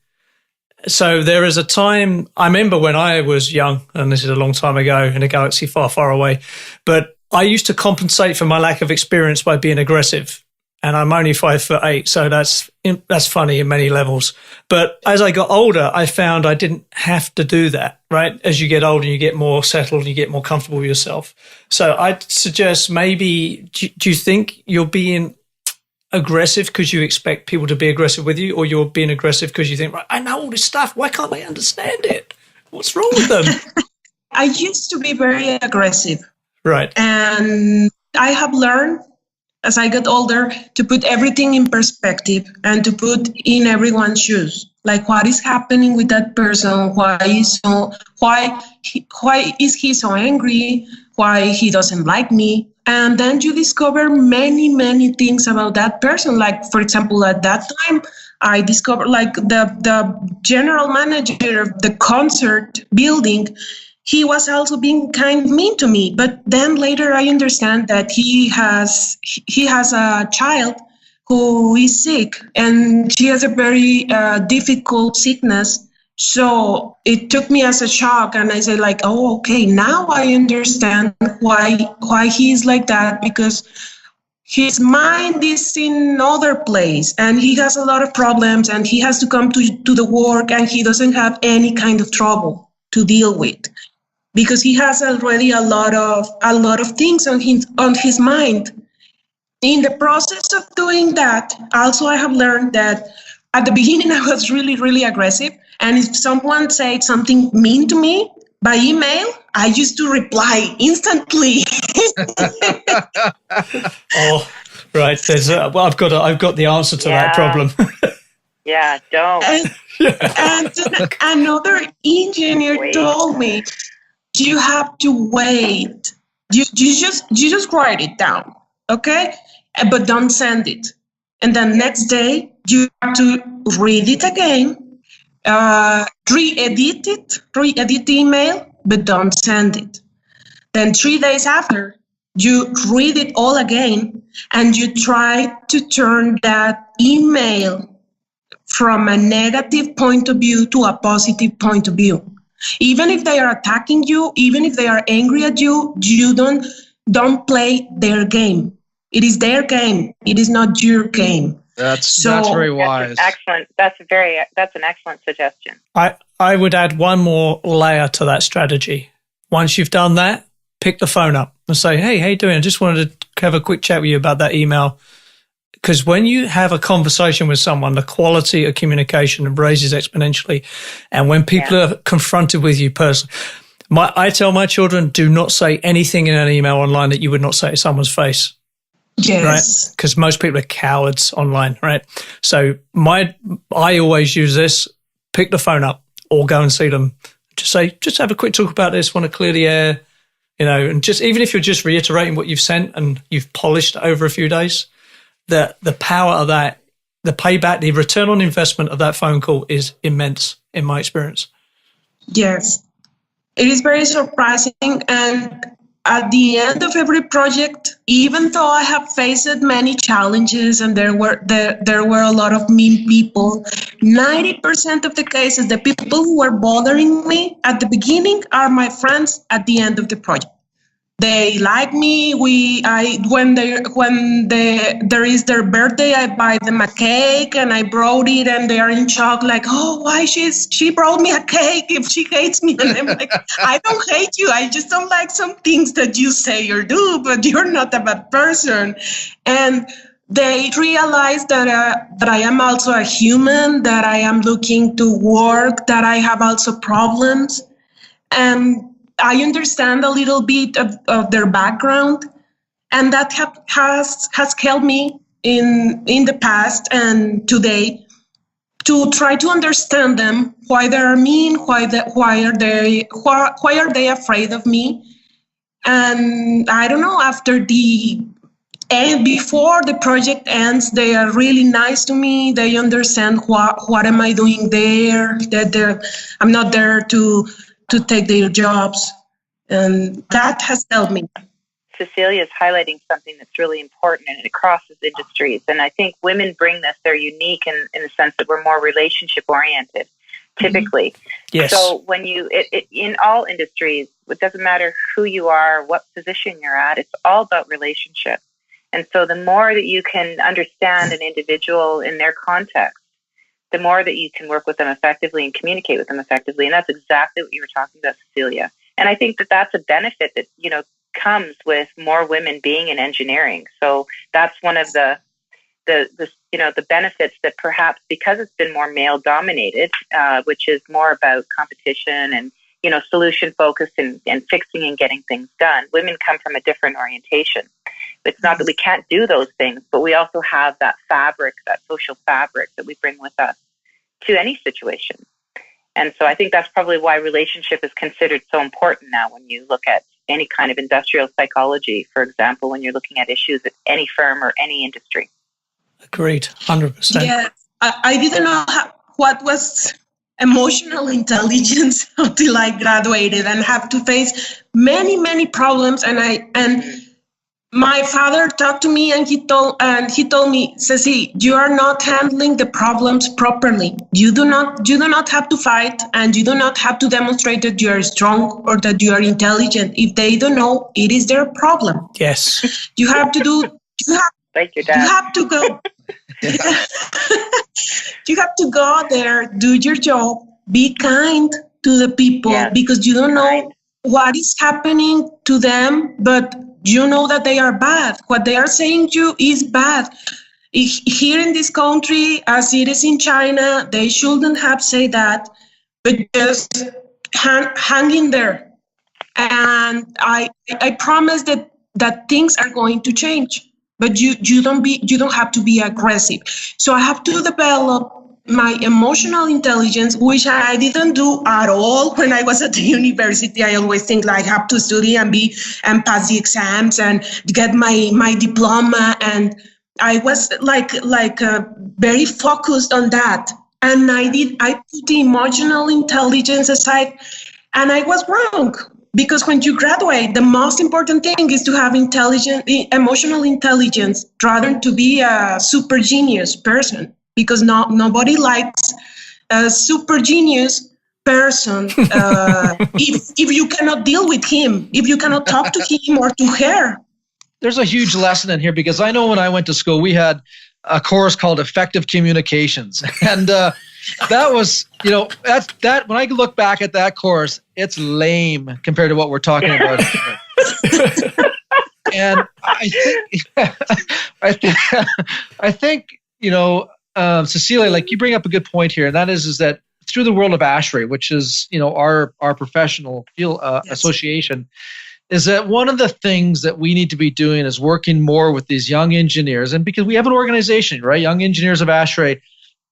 So there is a time, I remember when I was young, and this is a long time ago in a galaxy far, far away, but I used to compensate for my lack of experience by being aggressive. And I'm only 5'8", so that's funny in many levels. But as I got older, I found I didn't have to do that, right? As you get older, you get more settled, you get more comfortable with yourself. So I'd suggest maybe, do you think you're being aggressive because you expect people to be aggressive with you, or you're being aggressive because you think, right, I know all this stuff, why can't they understand it? What's wrong with them? I used to be very aggressive. Right. And I have learned as I got older to put everything in perspective and to put in everyone's shoes. Like, what is happening with that person? Why is he so angry? Why he doesn't like me? And then you discover many, many things about that person. Like, for example, at that time, I discovered like the general manager of the concert building, he was also being kind of mean to me. But then later I understand that he has a child who is sick, and she has a very difficult sickness. So it took me as a shock, and I said like, oh, okay, now I understand why he's like that, because his mind is in another place and he has a lot of problems and he has to come to the work, and he doesn't have any kind of trouble to deal with, because he has already a lot of things on his mind. In the process of doing that, also I have learned that at the beginning I was really, really aggressive. And if someone said something mean to me by email, I used to reply instantly. Oh, right. I've got the answer to that problem. Yeah, don't. And another engineer told me, you have to wait. You just write it down, okay? But don't send it. And then next day, you have to read it again, re-edit the email, but don't send it. Then 3 days after, you read it all again, and you try to turn that email from a negative point of view to a positive point of view. Even if they are attacking you, even if they are angry at you, you don't play their game. It is their game. It is not your game. That's very wise. Excellent. That's an excellent suggestion. I would add one more layer to that strategy. Once you've done that, pick the phone up and say, hey, how you doing? I just wanted to have a quick chat with you about that email. Because when you have a conversation with someone, the quality of communication raises exponentially. And when people are confronted with you personally, I tell my children, do not say anything in an email online that you would not say to someone's face. Yes. Right? Because most people are cowards online, right? So I always use this, pick the phone up or go and see them. Just have a quick talk about this, want to clear the air, and just, even if you're just reiterating what you've sent and you've polished over a few days, the power of that, the payback, the return on investment of that phone call is immense in my experience. Yes. It is very surprising, and at the end of every project, even though I have faced many challenges and there were a lot of mean people, 90% of the cases, the people who were bothering me at the beginning are my friends at the end of the project. They like me. When there is their birthday, I buy them a cake and I brought it, and they are in shock, like, oh, why she brought me a cake if she hates me? And I'm like, I don't hate you. I just don't like some things that you say or do, but you're not a bad person. And they realize that I am also a human, that I am looking to work, that I have also problems, and I understand a little bit of their background, and that has helped me in the past and today to try to understand them, why they are mean, why are they afraid of me. And I don't know, before the project ends, they are really nice to me. They understand what am I doing there, that I'm not there to take their jobs, and that has helped me. Cecilia is highlighting something that's really important, and it crosses industries. And I think women bring this. They're unique in the sense that we're more relationship oriented, typically. Mm-hmm. Yes. So when in all industries, it doesn't matter who you are, what position you're at, it's all about relationship. And so the more that you can understand an individual in their context, the more that you can work with them effectively and communicate with them effectively. And that's exactly what you were talking about, Cecilia. And I think that that's a benefit that, comes with more women being in engineering. So that's one of the benefits that perhaps because it's been more male dominated, which is more about competition and, solution focused and fixing and getting things done. Women come from a different orientation. It's not that we can't do those things, but we also have that fabric, that social fabric that we bring with us to any situation. And so I think that's probably why relationship is considered so important now when you look at any kind of industrial psychology, for example, when you're looking at issues at any firm or any industry. Agreed, 100%. Yeah, I didn't know what was emotional intelligence until I graduated and have to face many, many problems. And my father talked to me and he told me, Ceci, you are not handling the problems properly. You do not have to fight, and you do not have to demonstrate that you are strong or that you are intelligent. If they don't know, it is their problem. Yes. You have to like your dad. You have to go. You have to go there, do your job, be kind to the people, because you don't know what is happening to them, but you know that they are bad. What they are saying to you is bad. Here in this country, as it is in China, they shouldn't have said that, but just hang in there. And I promise that things are going to change. But you don't have to be aggressive. So I have to develop my emotional intelligence, which I didn't do at all when I was at the university. I always think like I have to study and pass the exams and get my diploma. And I was like very focused on that. And I put the emotional intelligence aside, and I was wrong. Because when you graduate, the most important thing is to have emotional intelligence rather than to be a super genius person. Because nobody likes a super genius person if you cannot deal with him, if you cannot talk to him or to her. There's a huge lesson in here, because I know when I went to school, we had a course called Effective Communications. And that was, that when I look back at that course, it's lame compared to what we're talking about here. And I think, Cecilia, like you bring up a good point here, and that is that through the world of ASHRAE, which is, our professional field association, is that one of the things that we need to be doing is working more with these young engineers. And because we have an organization, right? Young Engineers of ASHRAE,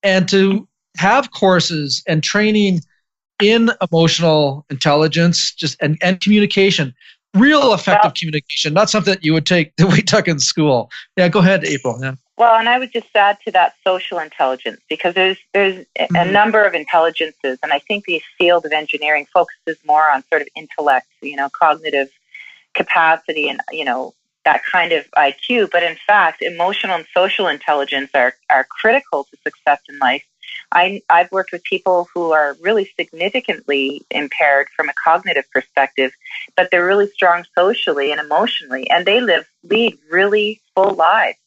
and to have courses and training in emotional intelligence, and communication, real effective communication, not something that you would take that we took in school. Yeah, go ahead, April. Yeah. Well, and I would just add to that social intelligence, because there's a number of intelligences, and I think the field of engineering focuses more on sort of intellect, cognitive capacity and, that kind of IQ. But in fact, emotional and social intelligence are critical to success in life. I've worked with people who are really significantly impaired from a cognitive perspective, but they're really strong socially and emotionally, and they lead really full lives.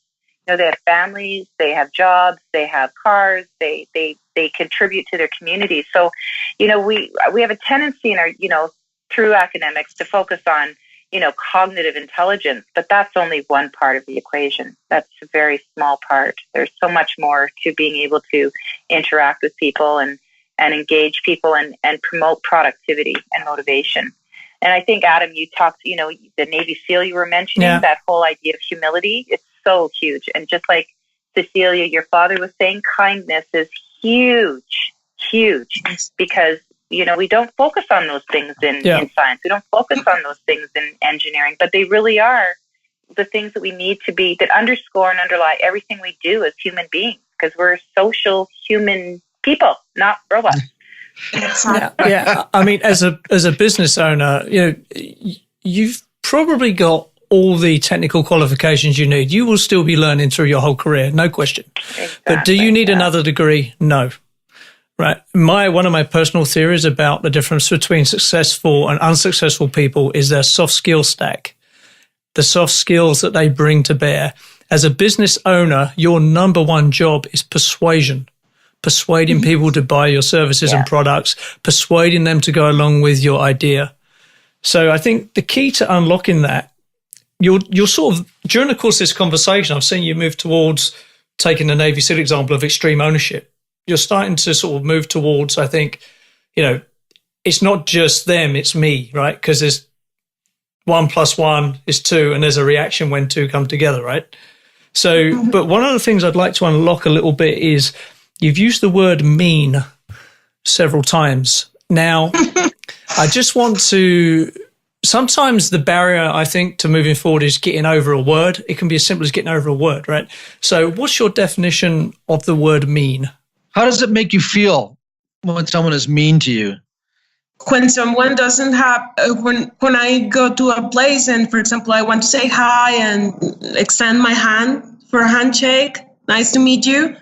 They have families, they have jobs, they have cars, they contribute to their communities. So, we have a tendency in our, through academics to focus on, cognitive intelligence, but that's only one part of the equation. That's a very small part. There's so much more to being able to interact with people and engage people and promote productivity and motivation. And I think, Adam, you talked, the Navy SEAL you were mentioning, that whole idea of humility, it's so huge. And just like Cecilia, your father was saying, kindness is huge, because we don't focus on those things in science. We don't focus on those things in engineering, but they really are the things that we need to be, that underscore and underlie everything we do as human beings, because we're social human people, not robots. Yeah. I mean, as a business owner, you've probably got all the technical qualifications you need. You will still be learning through your whole career, no question. Exactly, but do you need another degree? No. Right. One of my personal theories about the difference between successful and unsuccessful people is their soft skill stack, the soft skills that they bring to bear. As a business owner, your number one job is persuasion, persuading people to buy your services and products, persuading them to go along with your idea. So I think the key to unlocking that, you're sort of, during the course of this conversation, I've seen you move towards taking the Navy SEAL example of extreme ownership. You're starting to sort of move towards, I think, it's not just them, it's me, right? Because there's 1 + 1 is 2, and there's a reaction when 2 come together, right? So, but one of the things I'd like to unlock a little bit is you've used the word mean several times. Now, I just want to, sometimes the barrier, I think, to moving forward is getting over a word. It can be as simple as getting over a word, right? So what's your definition of the word mean? How does it make you feel when someone is mean to you? When someone doesn't have, when I go to a place and, for example, I want to say hi and extend my hand for a handshake, nice to meet you,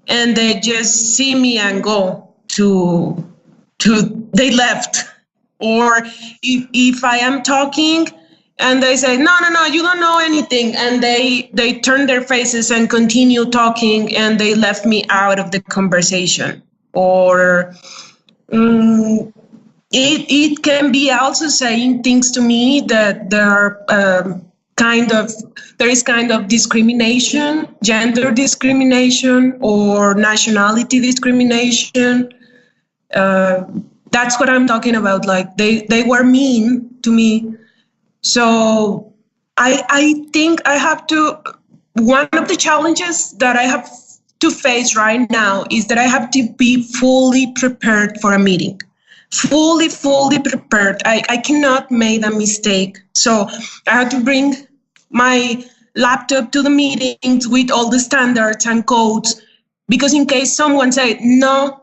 and they just see me and go they left. Or if I am talking and they say, no, you don't know anything, and they turn their faces and continue talking and they left me out of the conversation. Or it can be also saying things to me that there are there is kind of discrimination, gender discrimination or nationality discrimination. That's what I'm talking about. Like they were mean to me. So I think I have to, one of the challenges that I have to face right now is that I have to be fully prepared for a meeting. Fully prepared. I cannot make a mistake. So I have to bring my laptop to the meetings with all the standards and codes, because in case someone say, no,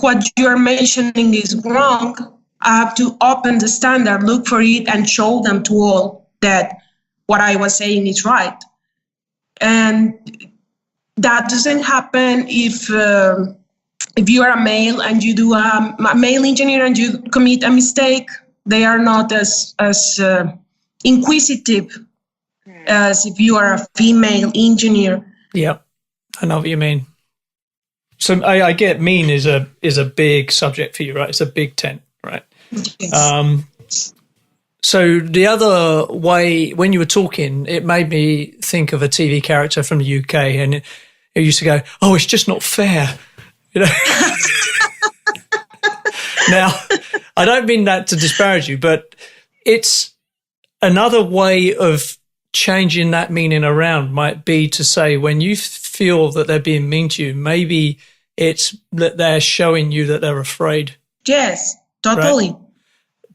what you're mentioning is wrong, I have to open the standard, look for it, and show them to all that what I was saying is right. And that doesn't happen if you are a male and you do a male engineer and you commit a mistake. They are not as inquisitive as if you are a female engineer. Yeah, I know what you mean. So I get mean is a big subject for you, right? It's a big tent, right? Yes. So the other way, when you were talking, it made me think of a TV character from the UK, and it used to go, "Oh, it's just not fair," you know. Now, I don't mean that to disparage you, but it's another way of changing that meaning around. Might be to say, when you feel that they're being mean to you, maybe it's that they're showing you that they're afraid. Yes, totally. Right?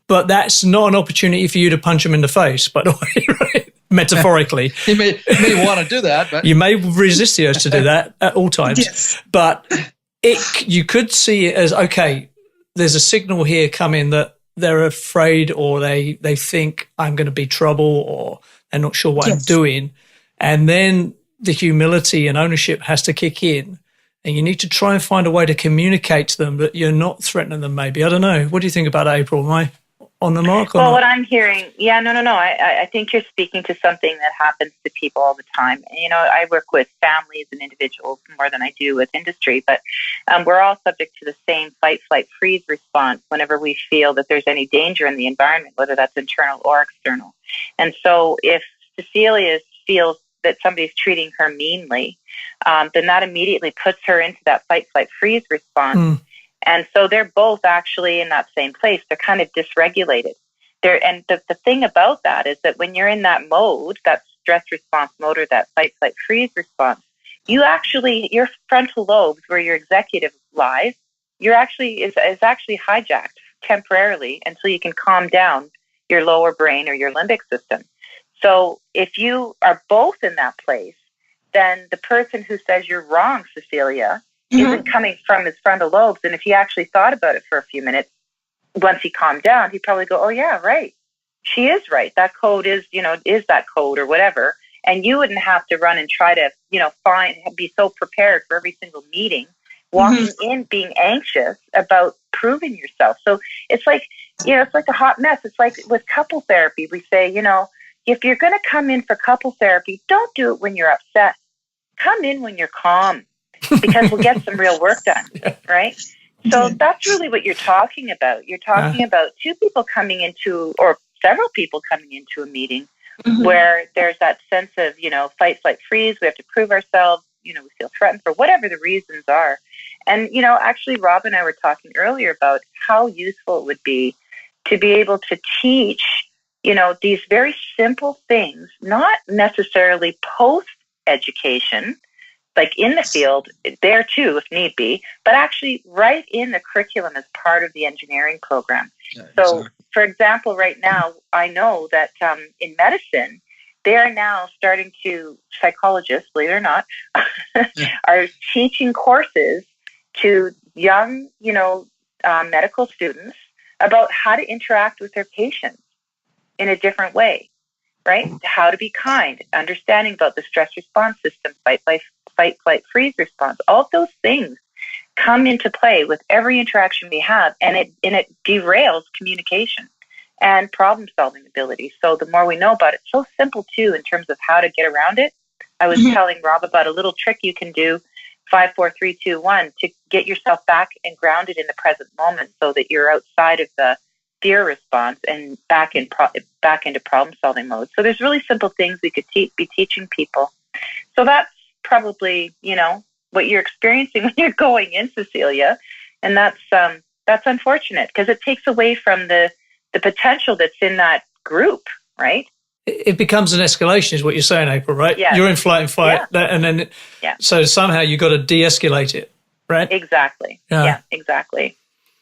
But that's not an opportunity for you to punch them in the face, by the way, right? Metaphorically. You may want to do that, but you may resist the urge to do that at all times. Yes. But you could see it as, okay, there's a signal here coming that they're afraid, or they think I'm going to be trouble, or they're not sure what I'm doing. And then the humility and ownership has to kick in. And you need to try and find a way to communicate to them that you're not threatening them, maybe. I don't know. What do you think about April? Am I on the mark? Or well, not? what I'm hearing, no. I think you're speaking to something that happens to people all the time. You know, I work with families and individuals more than I do with industry, but we're all subject to the same fight, flight, freeze response whenever we feel that there's any danger in the environment, whether that's internal or external. And so if Cecilia feels that somebody's treating her meanly, then that immediately puts her into that fight, flight, freeze response. And so they're both actually in that same place. They're kind of dysregulated. And the thing about that is that when you're in that mode, that stress response mode, or that fight, flight, freeze response, your frontal lobes, where your executive lies, is actually hijacked temporarily until you can calm down your lower brain or your limbic system. So if you are both in that place, then the person who says you're wrong, Cecilia, isn't coming from his frontal lobes. And if he actually thought about it for a few minutes, once he calmed down, he'd probably go, oh yeah, right. She is right. That code is that code or whatever. And you wouldn't have to run and try to, be so prepared for every single meeting, walking in being anxious about proving yourself. So it's like, it's like a hot mess. It's like with couple therapy, we say, if you're going to come in for couple therapy, don't do it when you're upset. Come in when you're calm, because we'll get some real work done, right? So that's really what you're talking about. You're talking about two people coming into, or several people coming into a meeting where there's that sense of, fight, flight, freeze. We have to prove ourselves. We feel threatened for whatever the reasons are. And, actually, Rob and I were talking earlier about how useful it would be to be able to teach, these very simple things, not necessarily post-education, like in the field, there too, if need be, but actually right in the curriculum as part of the engineering program. Yeah, so, exactly. For example, right now, I know that in medicine, they are now starting to, psychologists, believe it or not, are teaching courses to young, medical students about how to interact with their patients in a different way, right? How to be kind, understanding about the stress response system, fight, flight, freeze response. All of those things come into play with every interaction we have, and it derails communication and problem-solving ability. So the more we know about it, it's so simple too in terms of how to get around it. I was telling Rob about a little trick you can do, 5, 4, 3, 2, 1, to get yourself back and grounded in the present moment, so that you're outside of the fear response and back into problem-solving mode. So there's really simple things we could be teaching people. So that's probably, what you're experiencing when you're going in, Cecilia. And that's unfortunate, because it takes away from the potential that's in that group, right? It becomes an escalation, is what you're saying, April, right? Yeah. You're in flight and fight, and then so somehow you got to de-escalate it, right? Exactly. Yeah, exactly.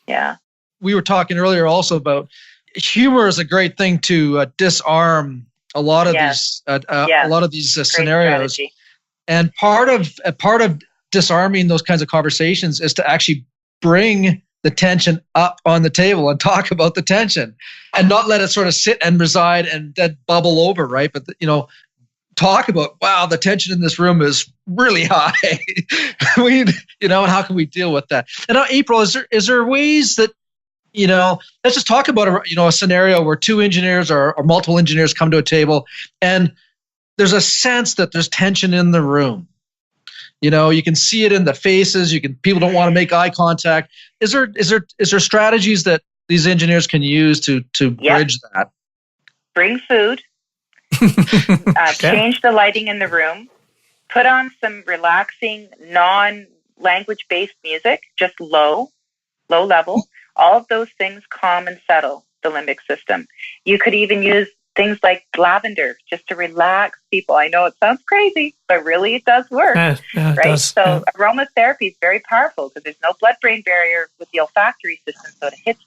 Yeah. We were talking earlier also about humor is a great thing to disarm a lot of these scenarios. Strategy. And part of disarming those kinds of conversations is to actually bring the tension up on the table and talk about the tension, and not let it sort of sit and reside and then bubble over, right? But talk about, wow, the tension in this room is really high. How can we deal with that? And now, April, is there ways that, let's just talk about a scenario where two engineers or multiple engineers come to a table, and there's a sense that there's tension in the room. You can see it in the faces. People don't want to make eye contact. Is there strategies that these engineers can use to bridge that? Bring food. Change the lighting in the room. Put on some relaxing, non-language based music, just low level. All of those things calm and settle the limbic system. You could even use things like lavender just to relax people. I know it sounds crazy, but really it does work, right? So aromatherapy is very powerful because there's no blood-brain barrier with the olfactory system, so it hits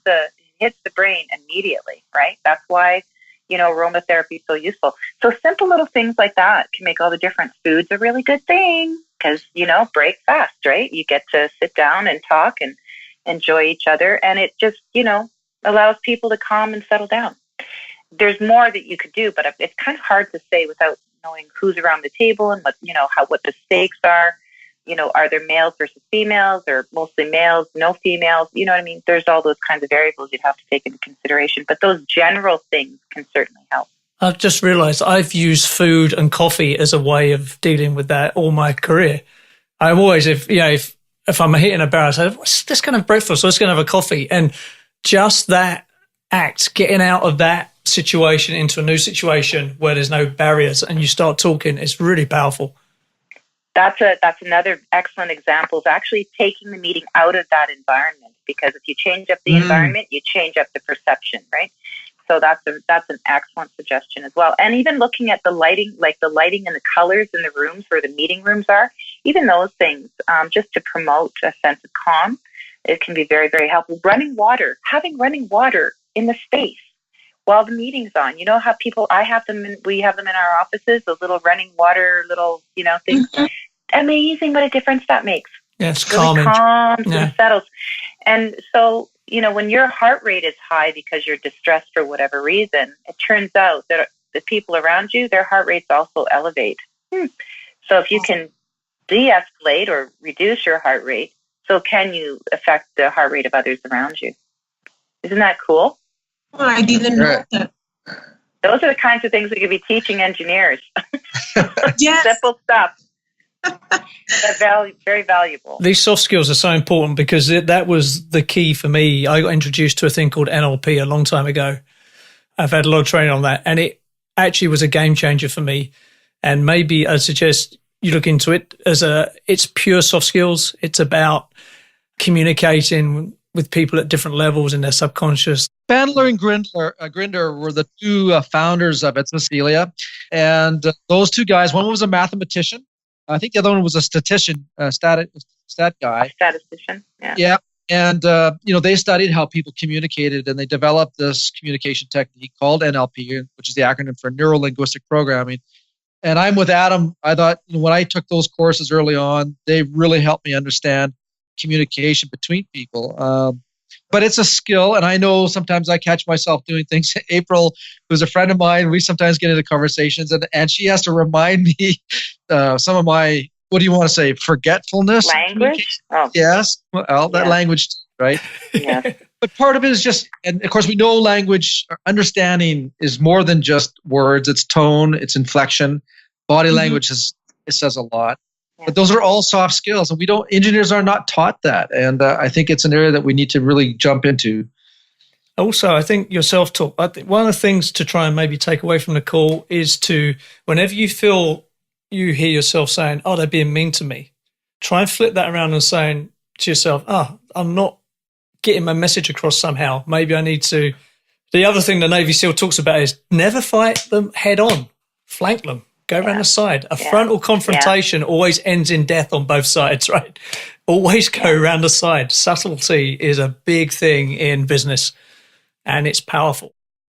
the brain immediately, right? That's why, aromatherapy is so useful. So simple little things like that can make all the difference. Food's a really good thing because, break fast, right? You get to sit down and talk and enjoy each other. And it just, allows people to calm and settle down. There's more that you could do, but it's kind of hard to say without knowing who's around the table and what the stakes are. Are there males versus females, or mostly males, no females? You know what I mean? There's all those kinds of variables you'd have to take into consideration, but those general things can certainly help. I've just realized I've used food and coffee as a way of dealing with that all my career. I'm always, if I'm hitting a bar, I say, let's go have breakfast, let's go have a coffee. And just that act, getting out of that situation into a new situation where there's no barriers and you start talking, is really powerful. That's another excellent example of actually taking the meeting out of that environment, because if you change up the environment, you change up the perception, right? So that's an excellent suggestion as well. And even looking at the lighting, like the lighting and the colors in the rooms where the meeting rooms are, even those things, just to promote a sense of calm, it can be very, very helpful. Having running water in the space while the meeting's on. You know how we have them in our offices, those little running water, things. Amazing what a difference that makes. Yeah, it's really calming. Calms and settles. And so, when your heart rate is high because you're distressed for whatever reason, it turns out that the people around you, their heart rates also elevate. So if you can de-escalate or reduce your heart rate, so can you affect the heart rate of others around you. Isn't that cool? Well, I didn't know that. Those are the kinds of things we could be teaching engineers. Yes. Simple stuff. They're very valuable. These soft skills are so important because that was the key for me. I got introduced to a thing called NLP a long time ago. I've had a lot of training on that, and it actually was a game changer for me. And maybe I suggest you look into it it's pure soft skills. It's about communicating with people at different levels in their subconscious. Bandler and Grinder were the two founders of it, Cecilia. And those two guys, one was a mathematician. I think the other one was a statistician, stat guy. A statistician, yeah. Yeah. And, they studied how people communicated, and they developed this communication technique called NLP, which is the acronym for Neuro-Linguistic Programming. And I'm with Adam. I thought, when I took those courses early on, they really helped me understand communication between people. But it's a skill, and I know sometimes I catch myself doing things. April, who's a friend of mine, we sometimes get into conversations, and she has to remind me some of my, what do you want to say, forgetfulness? Language? Oh. Yes. Well, that language, right? Yeah. But part of it is just, and of course we know language, understanding is more than just words. It's tone, it's inflection. Body language it says a lot. But those are all soft skills, and engineers are not taught that. And I think it's an area that we need to really jump into. Also, I think your self-talk, one of the things to try and maybe take away from the call is to, whenever you feel you hear yourself saying, oh, they're being mean to me, try and flip that around and saying to yourself, I'm not getting my message across somehow. Maybe I need to. The other thing the Navy SEAL talks about is never fight them head on, flank them. Go around the side. A frontal confrontation always ends in death on both sides, right? Always go around the side. Subtlety is a big thing in business, and it's powerful.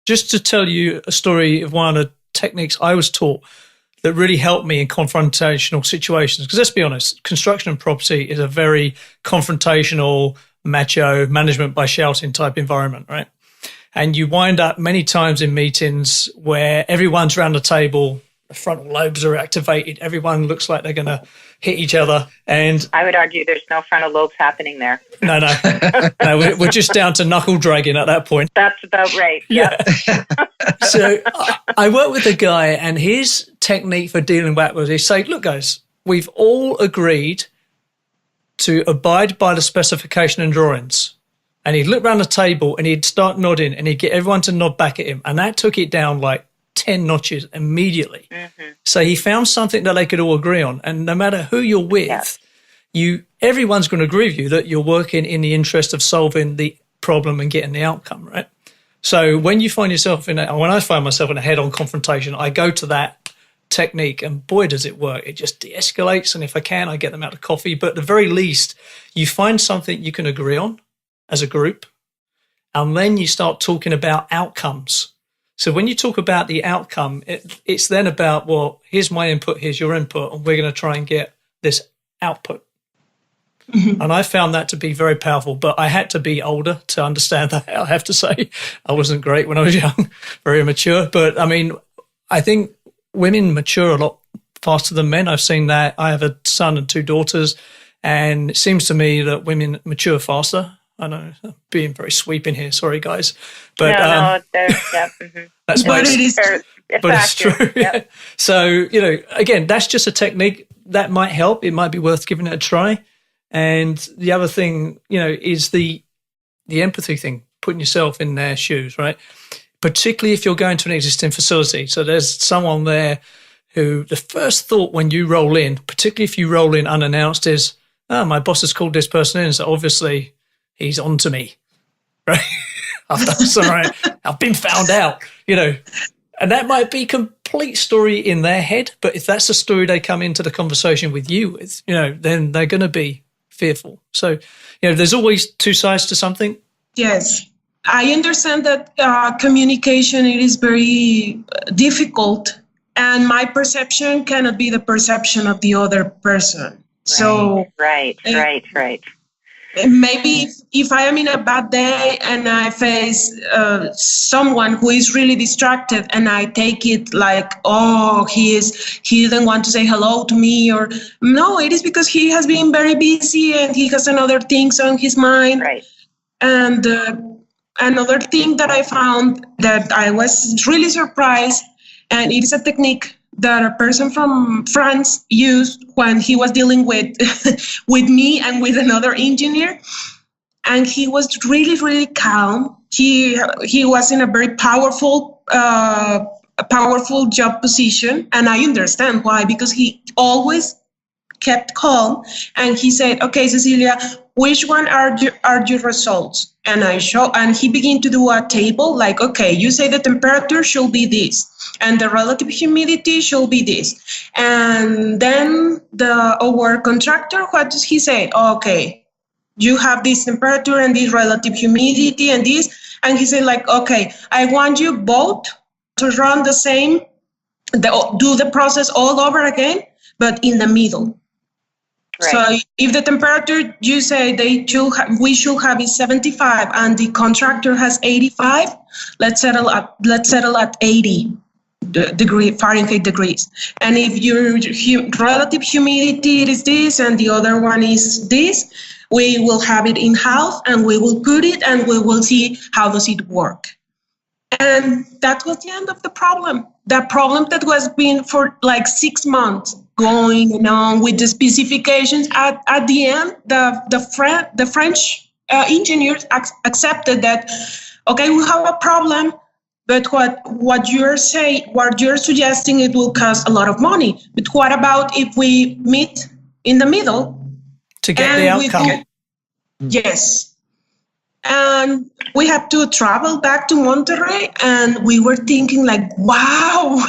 Just to tell you a story of one of the techniques I was taught that really helped me in confrontational situations. Because let's be honest, construction and property is a very confrontational, macho, management by shouting type environment, right? And you wind up many times in meetings where everyone's around the table, the frontal lobes are activated. Everyone looks like they're going to hit each other. And I would argue there's no frontal lobes happening there. No, we're just down to knuckle dragging at that point. That's about right. Yeah. So I worked with a guy, and his technique for dealing with that was he said, look, guys, we've all agreed to abide by the specification and drawings. And he'd look around the table and he'd start nodding, and he'd get everyone to nod back at him. And that took it down like 10 notches immediately. So he found something that they could all agree on. And no matter who you're with, everyone's going to agree with you that you're working in the interest of solving the problem and getting the outcome, right? So when you find yourself when I find myself in a head-on confrontation, I go to that technique, and boy, does it work. It just de-escalates. And if I can, I get them out of coffee. But at the very least, you find something you can agree on as a group, and then you start talking about outcomes. So when you talk about the outcome, it's then about, well, here's my input, here's your input, and we're going to try and get this output. And I found that to be very powerful, but I had to be older to understand that. I have to say, I wasn't great when I was young, very immature. But I mean, I think women mature a lot faster than men. I've seen that. I have a son and 2 daughters, and it seems to me that women mature faster. I know I'm being very sweeping here. Sorry, guys. But that's but it is but it's true. Yeah. So, again, that's just a technique that might help. It might be worth giving it a try. And the other thing, is the empathy thing, putting yourself in their shoes, right? Particularly if you're going to an existing facility. So there's someone there who the first thought when you roll in, particularly if you roll in unannounced, is, my boss has called this person in, so obviously he's on to me, right? I've done something right. I've been found out, And that might be complete story in their head, but if that's the story they come into the conversation with you with, then they're going to be fearful. So, there's always 2 sides to something. Yes. I understand that communication, it is very difficult, and my perception cannot be the perception of the other person. So Right. Maybe if I am in a bad day and I face someone who is really distracted, and I take it like, he didn't want to say hello to me, or no, it is because he has been very busy and he has another things on his mind. Right. And another thing that I found that I was really surprised, and it is a technique that a person from France used when he was dealing with with me and with another engineer, and he was really, really calm. He was in a very powerful job position, and I understand why, because he always kept calm, and he said, "Okay, Cecilia, which one are your results?" And he began to do a table like, "Okay, you say the temperature should be this, and the relative humidity should be this." And then our contractor, what does he say? "Okay, you have this temperature and this relative humidity and this." And he said like, "Okay, I want you both to run do the process all over again, but in the middle." Right. So if the temperature you say we should have is 75 and the contractor has 85, let's settle at 80 Fahrenheit degrees. And if your relative humidity is this and the other one is this, we will have it in-house and we will put it and we will see how does it work. And that was the end of the problem. The problem that was been for like 6 months going on with the specifications. At the end, the French engineers accepted that, okay, we have a problem, but what you're suggesting, it will cost a lot of money. But what about if we meet in the middle to get the outcome? Yes. And we had to travel back to Monterrey, and we were thinking like, wow,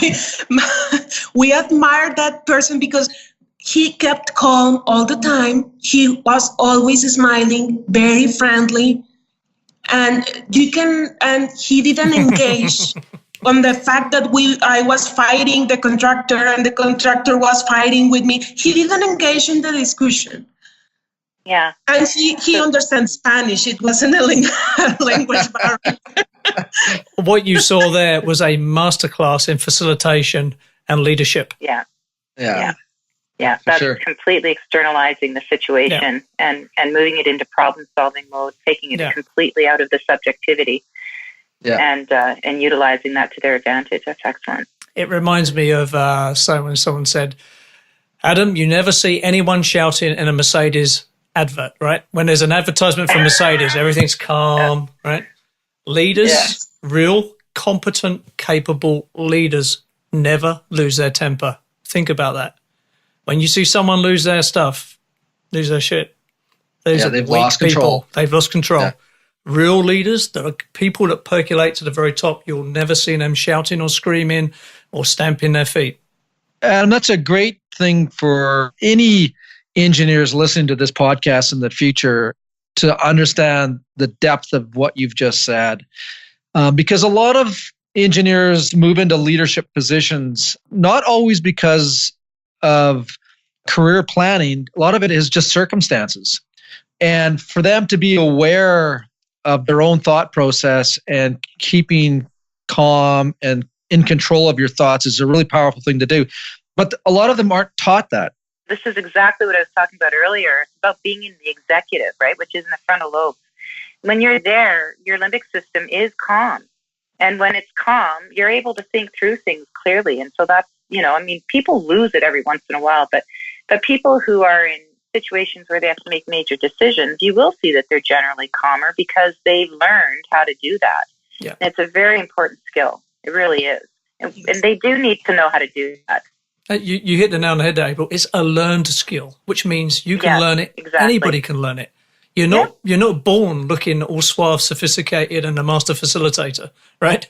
we admire that person because he kept calm all the time. He was always smiling, very friendly, and he didn't engage on the fact that I was fighting the contractor and the contractor was fighting with me. He didn't engage in the discussion. Yeah. And he understands Spanish. It wasn't a language barrier. What you saw there was a masterclass in facilitation and leadership. Yeah. That's sure. Completely externalizing the situation and moving it into problem-solving mode, taking it completely out of the subjectivity and utilizing that to their advantage. That's excellent. It reminds me of when someone said, "Adam, you never see anyone shouting in a Mercedes advert, right? When there's an advertisement from Mercedes, everything's calm, right? Leaders, real, competent, capable leaders never lose their temper. Think about that. When you see someone lose their stuff, lose their shit, they've lost control. They've lost control. Yeah. Real leaders, that are people that percolate to the very top, you'll never see them shouting or screaming or stamping their feet. And that's a great thing for any engineers listening to this podcast in the future to understand the depth of what you've just said. Because a lot of engineers move into leadership positions, not always because of career planning. A lot of it is just circumstances. And for them to be aware of their own thought process and keeping calm and in control of your thoughts is a really powerful thing to do. But a lot of them aren't taught that. This is exactly what I was talking about earlier. It's about being in the executive, right, which is in the frontal lobe. When you're there, your limbic system is calm. And when it's calm, you're able to think through things clearly. And so that's, people lose it every once in a while, but people who are in situations where they have to make major decisions, you will see that they're generally calmer because they've learned how to do that. Yeah. And it's a very important skill. It really is. And they do need to know how to do that. You hit the nail on the head there, April. It's a learned skill, which means you can learn it. Exactly. Anybody can learn it. You're not born looking all suave, sophisticated, and a master facilitator, right?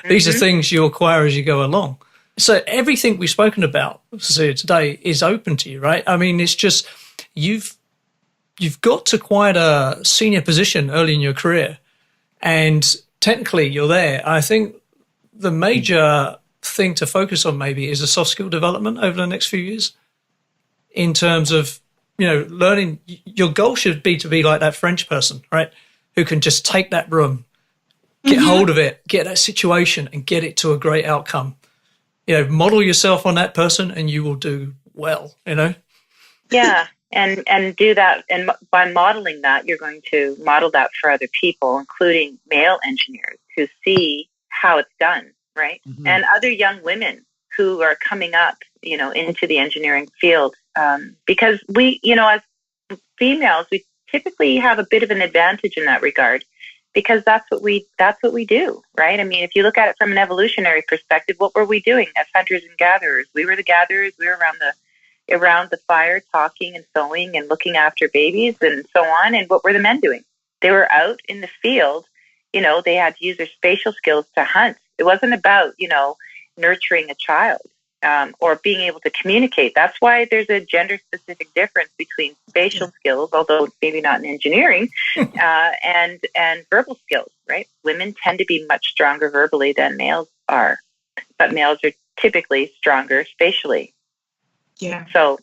These are things you acquire as you go along. So everything we've spoken about, Cecilia, today is open to you, right? I mean, it's just you've got to quite a senior position early in your career, and technically you're there. I think the major thing to focus on maybe is a soft skill development over the next few years in terms of, learning. Your goal should be to be like that French person, right? Who can just take that room, get hold of it, get that situation and get it to a great outcome. Model yourself on that person and you will do well, Yeah. And do that. And by modeling that, you're going to model that for other people, including male engineers who see how it's done. Right. Mm-hmm. And other young women who are coming up, into the engineering field. Because we, as females, we typically have a bit of an advantage in that regard because that's what we do. Right. I mean, if you look at it from an evolutionary perspective, what were we doing as hunters and gatherers? We were the gatherers. We were around the fire, talking and sewing and looking after babies and so on. And what were the men doing? They were out in the field. They had to use their spatial skills to hunt. It wasn't about, nurturing a child or being able to communicate. That's why there's a gender-specific difference between spatial skills, although maybe not in engineering, and verbal skills, right? Women tend to be much stronger verbally than males are, but males are typically stronger spatially. Yeah. So,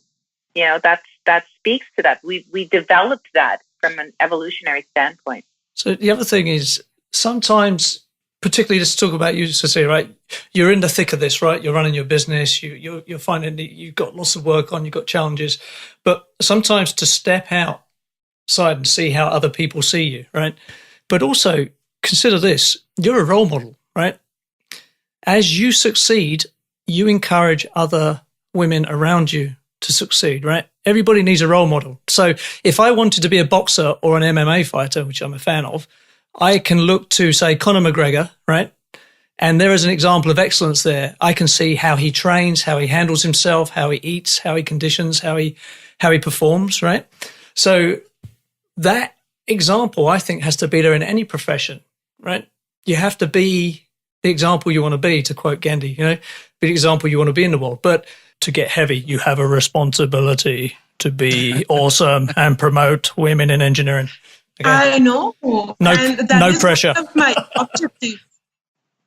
that speaks to that. We developed that from an evolutionary standpoint. So the other thing is sometimes, particularly let's talk about you, Cecilia, right? You're in the thick of this, right? You're running your business. You're finding that you've got lots of work on, you've got challenges, but sometimes to step outside and see how other people see you, right? But also consider this, you're a role model, right? As you succeed, you encourage other women around you to succeed, right? Everybody needs a role model. So if I wanted to be a boxer or an MMA fighter, which I'm a fan of, I can look to, say, Conor McGregor, right? And there is an example of excellence there. I can see how he trains, how he handles himself, how he eats, how he conditions, how he performs, right? So that example, I think, has to be there in any profession, right? You have to be the example you want to be, to quote Gandhi, be the example you want to be in the world. But to get heavy, you have a responsibility to be awesome and promote women in engineering. Okay. I know. No is pressure. One of my objectives.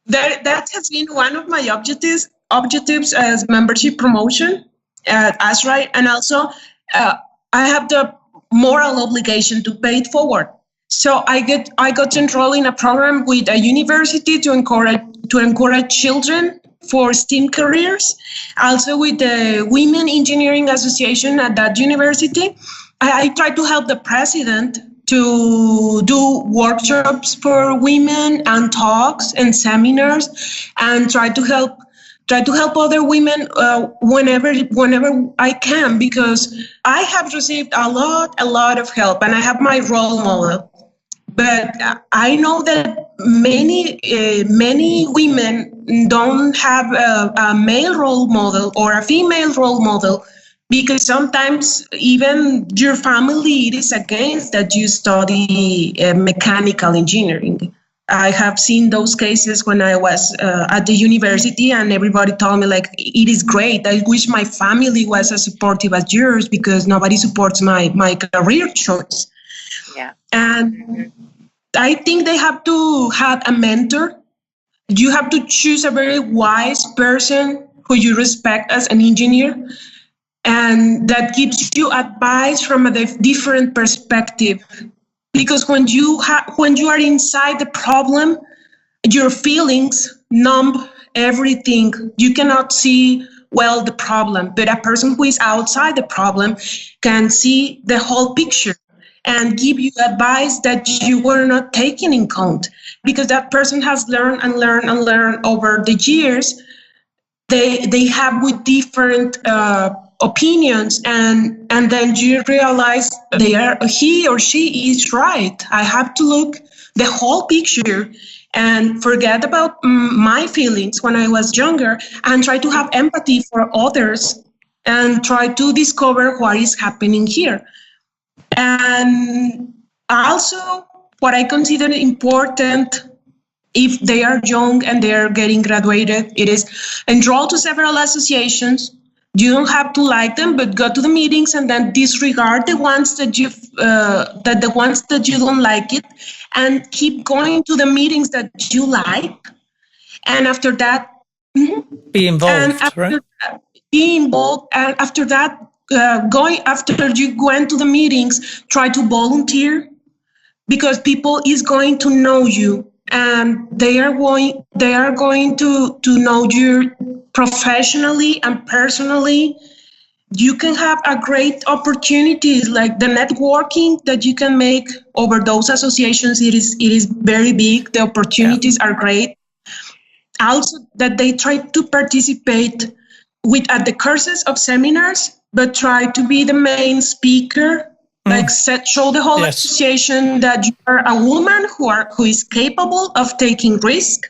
That has been one of my objectives as membership promotion at ASRAI, and also I have the moral obligation to pay it forward. So I got to enroll in a program with a university to encourage children for STEAM careers. Also with the Women Engineering Association at that university, I try to help the president to do workshops for women and talks and seminars, and try to help other women whenever I can, because I have received a lot of help and I have my role model. But I know that many women don't have a male role model or a female role model, because sometimes even your family, it is against that you study mechanical engineering. I have seen those cases when I was at the university, and everybody told me, like, it is great. I wish my family was as supportive as yours, because nobody supports my career choice. Yeah. And I think they have to have a mentor. You have to choose a very wise person who you respect as an engineer. and that gives you advice from a different perspective. Because when you are inside the problem, your feelings numb everything. You cannot see well the problem, but a person who is outside the problem can see the whole picture and give you advice that you were not taking in count, because that person has learned and learned and learned over the years. They have with different opinions, and then you realize he or she is right. I have to look the whole picture and forget about my feelings when I was younger, and try to have empathy for others and try to discover what is happening here. And also, what I consider important, if they are young and they are getting graduated, it is enroll to several associations. You don't have to like them, but go to the meetings and then disregard the ones that you don't like it, and keep going to the meetings that you like. And after that, be involved, right? Be involved, and after that, after you went to the meetings, try to volunteer, because people is going to know you, and they are going to know you professionally and personally. You can have a great opportunities, like the networking that you can make over those associations. It is very big. The opportunities are great. Also, that they try to participate at the courses of seminars, but try to be the main speaker. Like show the whole association that you are a woman who is capable of taking risk,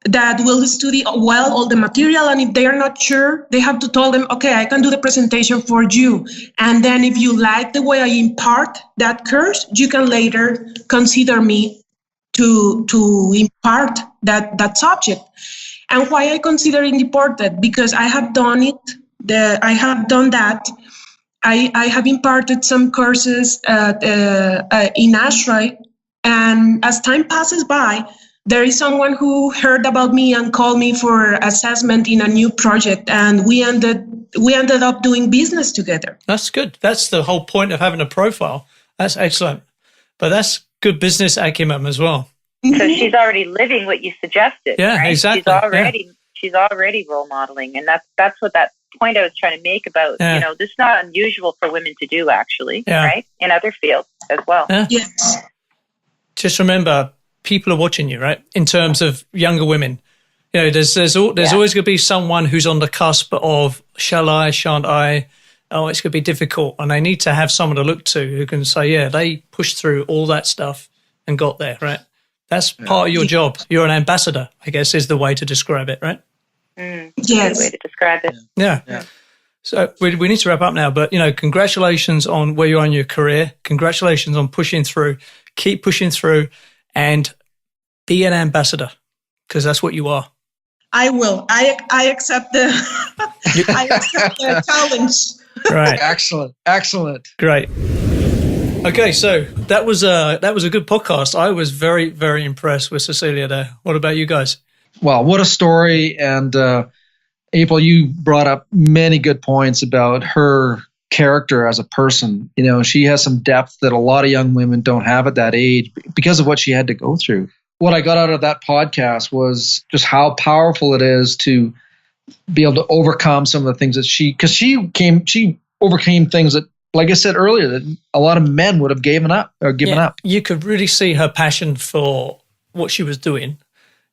that will study well all the material, and if they are not sure, they have to tell them, okay, I can do the presentation for you. And then if you like the way I impart that course, you can later consider me to impart that subject. And why I consider it important, because I have done it. I have done that. I have imparted some courses in ASHRAE, and as time passes by, there is someone who heard about me and called me for assessment in a new project, and we ended up doing business together. That's good. That's the whole point of having a profile. That's excellent. But that's good business acumen as well. So she's already living what you suggested. Yeah, right? exactly. She's already role modeling, and that's what that point I was trying to make about, this is not unusual for women to do, actually, right? In other fields as well. Yeah. Yes. Just remember, people are watching you, right? In terms of younger women, there's always going to be someone who's on the cusp of shall I, shan't I? Oh, it's going to be difficult, and they need to have someone to look to who can say, yeah, they pushed through all that stuff and got there, right? That's part of your job. You're an ambassador, I guess, is the way to describe it, right? Yes. Good way to describe it. Yeah. So we need to wrap up now, but, congratulations on where you are in your career. Congratulations on pushing through. Keep pushing through and be an ambassador, because that's what you are. I will. I accept the challenge. Right. Excellent. Great. Okay, so that was a good podcast. I was very, very impressed with Cecilia there. What about you guys? Well, what a story. And April, you brought up many good points about her character as a person. She has some depth that a lot of young women don't have at that age because of what she had to go through. What I got out of that podcast was just how powerful it is to be able to overcome some of the things that she overcame things that, like I said earlier, that a lot of men would have given up. You could really see her passion for what she was doing.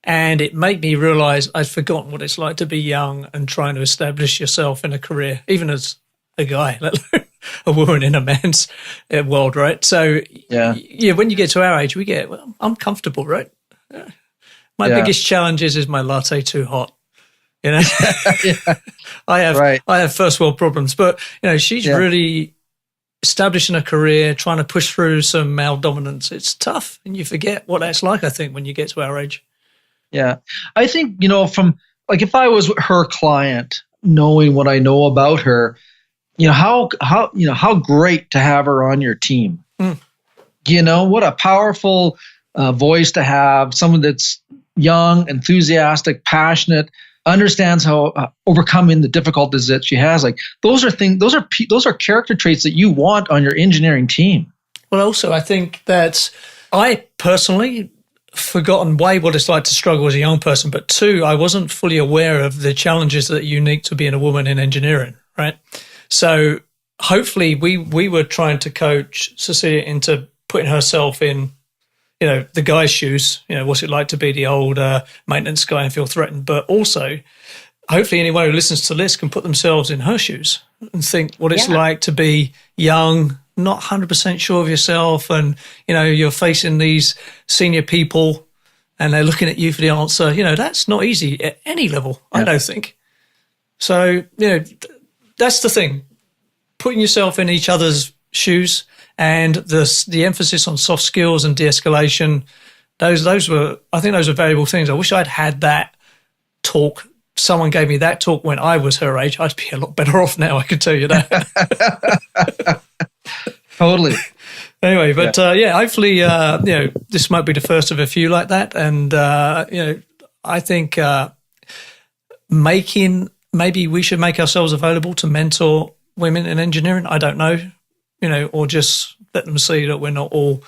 And it made me realize I'd forgotten what it's like to be young and trying to establish yourself in a career, even as a guy, let alone a woman in a man's world, right? So, when you get to our age, I'm comfortable, right? My biggest challenge is my latte too hot? I have first world problems, but, she's really establishing a career, trying to push through some male dominance. It's tough, and you forget what that's like, I think, when you get to our age. Yeah. I think, from if I was her client, knowing what I know about her, how great to have her on your team. What a powerful voice to have, someone that's young, enthusiastic, passionate, understands how overcoming the difficulties that she has. Like those are character traits that you want on your engineering team. Well, also, I think that I personally forgotten what it's like to struggle as a young person, but two, I wasn't fully aware of the challenges that are unique to being a woman in engineering, right? So hopefully we were trying to coach Cecilia into putting herself in, the guy's shoes, what's it like to be the old maintenance guy and feel threatened, but also hopefully anyone who listens to this can put themselves in her shoes and think what it's like to be young, not 100% sure of yourself, and you're facing these senior people and they're looking at you for the answer. That's not easy at any level, I don't think. So that's the thing, putting yourself in each other's shoes, and the emphasis on soft skills and de-escalation. Those were valuable things. I wish I'd had that talk. Someone gave me that talk when I was her age. I'd be a lot better off now, I can tell you that. Totally. Anyway, but hopefully, this might be the first of a few like that. And, I think maybe we should make ourselves available to mentor women in engineering. I don't know, or just let them see that we're not all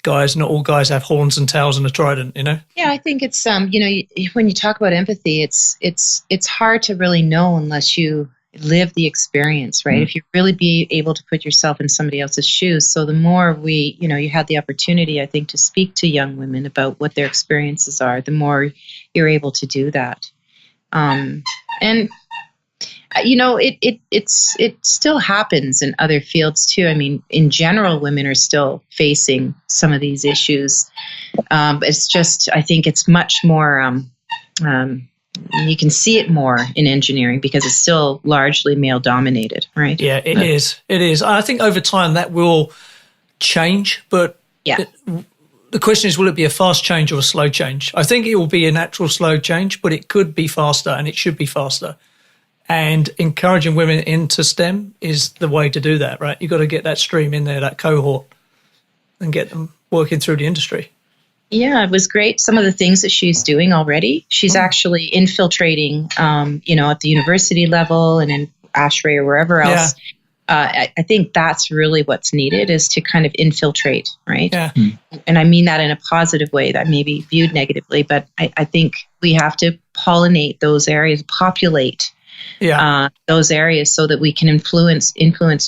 guys. Not all guys have horns and tails and a trident, Yeah, I think it's, when you talk about empathy, it's hard to really know unless you live the experience, right? If you really be able to put yourself in somebody else's shoes. So the more you have the opportunity, I think, to speak to young women about what their experiences are, the more you're able to do that. It still happens in other fields too. I mean, in general, women are still facing some of these issues. It's just, I think it's much more, you can see it more in engineering because it's still largely male dominated, right? Yeah, it is. It is. I think over time that will change, but the question is, will it be a fast change or a slow change? I think it will be a natural slow change, but it could be faster, and it should be faster. And encouraging women into STEM is the way to do that, right? You've got to get that stream in there, that cohort, and get them working through the industry. Yeah, it was great. Some of the things that she's doing already. She's actually infiltrating, at the university level and in ASHRAE or wherever else. Yeah. I think that's really what's needed, is to kind of infiltrate, right? Yeah. And I mean that in a positive way. That may be viewed negatively, but I think we have to pollinate those areas, populate those areas so that we can influence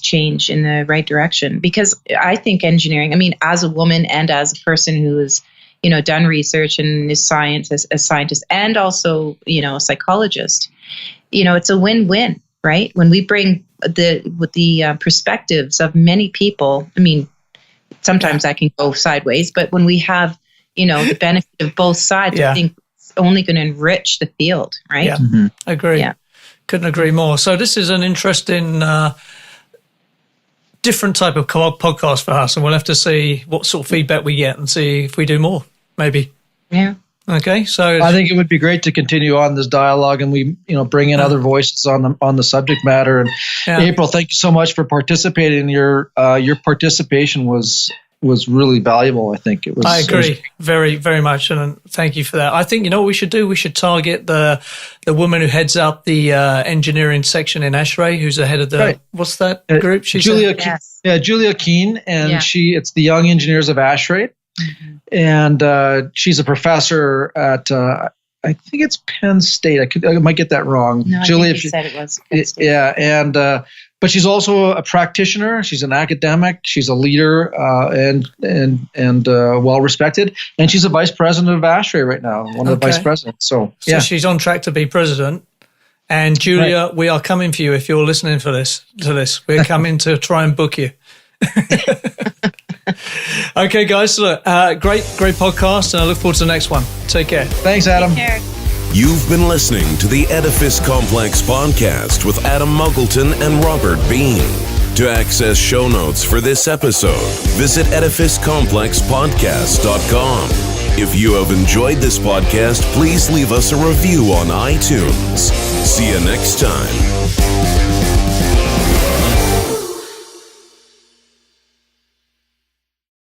change in the right direction. Because I think engineering, as a woman and as a person who is, done research and is a scientist and also, a psychologist, it's a win-win, right? When we bring the perspectives of many people, sometimes that can go sideways, but when we have, the benefit of both sides, I think it's only going to enrich the field, right? Yeah, agree. Yeah. Couldn't agree more. So this is an interesting, different type of podcast for us, and we'll have to see what sort of feedback we get and see if we do more, maybe. Yeah. Okay. So I think it would be great to continue on this dialogue, and we, bring in other voices on the subject matter. And April, thank you so much for participating. Your participation was really valuable. I think it was. I agree very, very much, and thank you for that. I think what we should do. We should target the woman who heads up the engineering section in ASHRAE, who's the head of the what's that group? She's Julia. Julia Keene, and it's the Young Engineers of ASHRAE, and she's a professor at I think it's Penn State. I might get that wrong. No, Julia, I think you said it was Penn State. and but she's also a practitioner. She's an academic. She's a leader and well respected. And she's a vice president of ASHRAE right now, one of the vice presidents. So she's on track to be president. And Julia, we are coming for you if you're listening to this. We're coming to try and book you. Okay, guys. So, great podcast, and I look forward to the next one. Take care. Thanks, Adam. Take care. You've been listening to the Edifice Complex podcast with Adam Muggleton and Robert Bean. To access show notes for this episode, visit edificecomplexpodcast.com. If you have enjoyed this podcast, please leave us a review on iTunes. See you next time.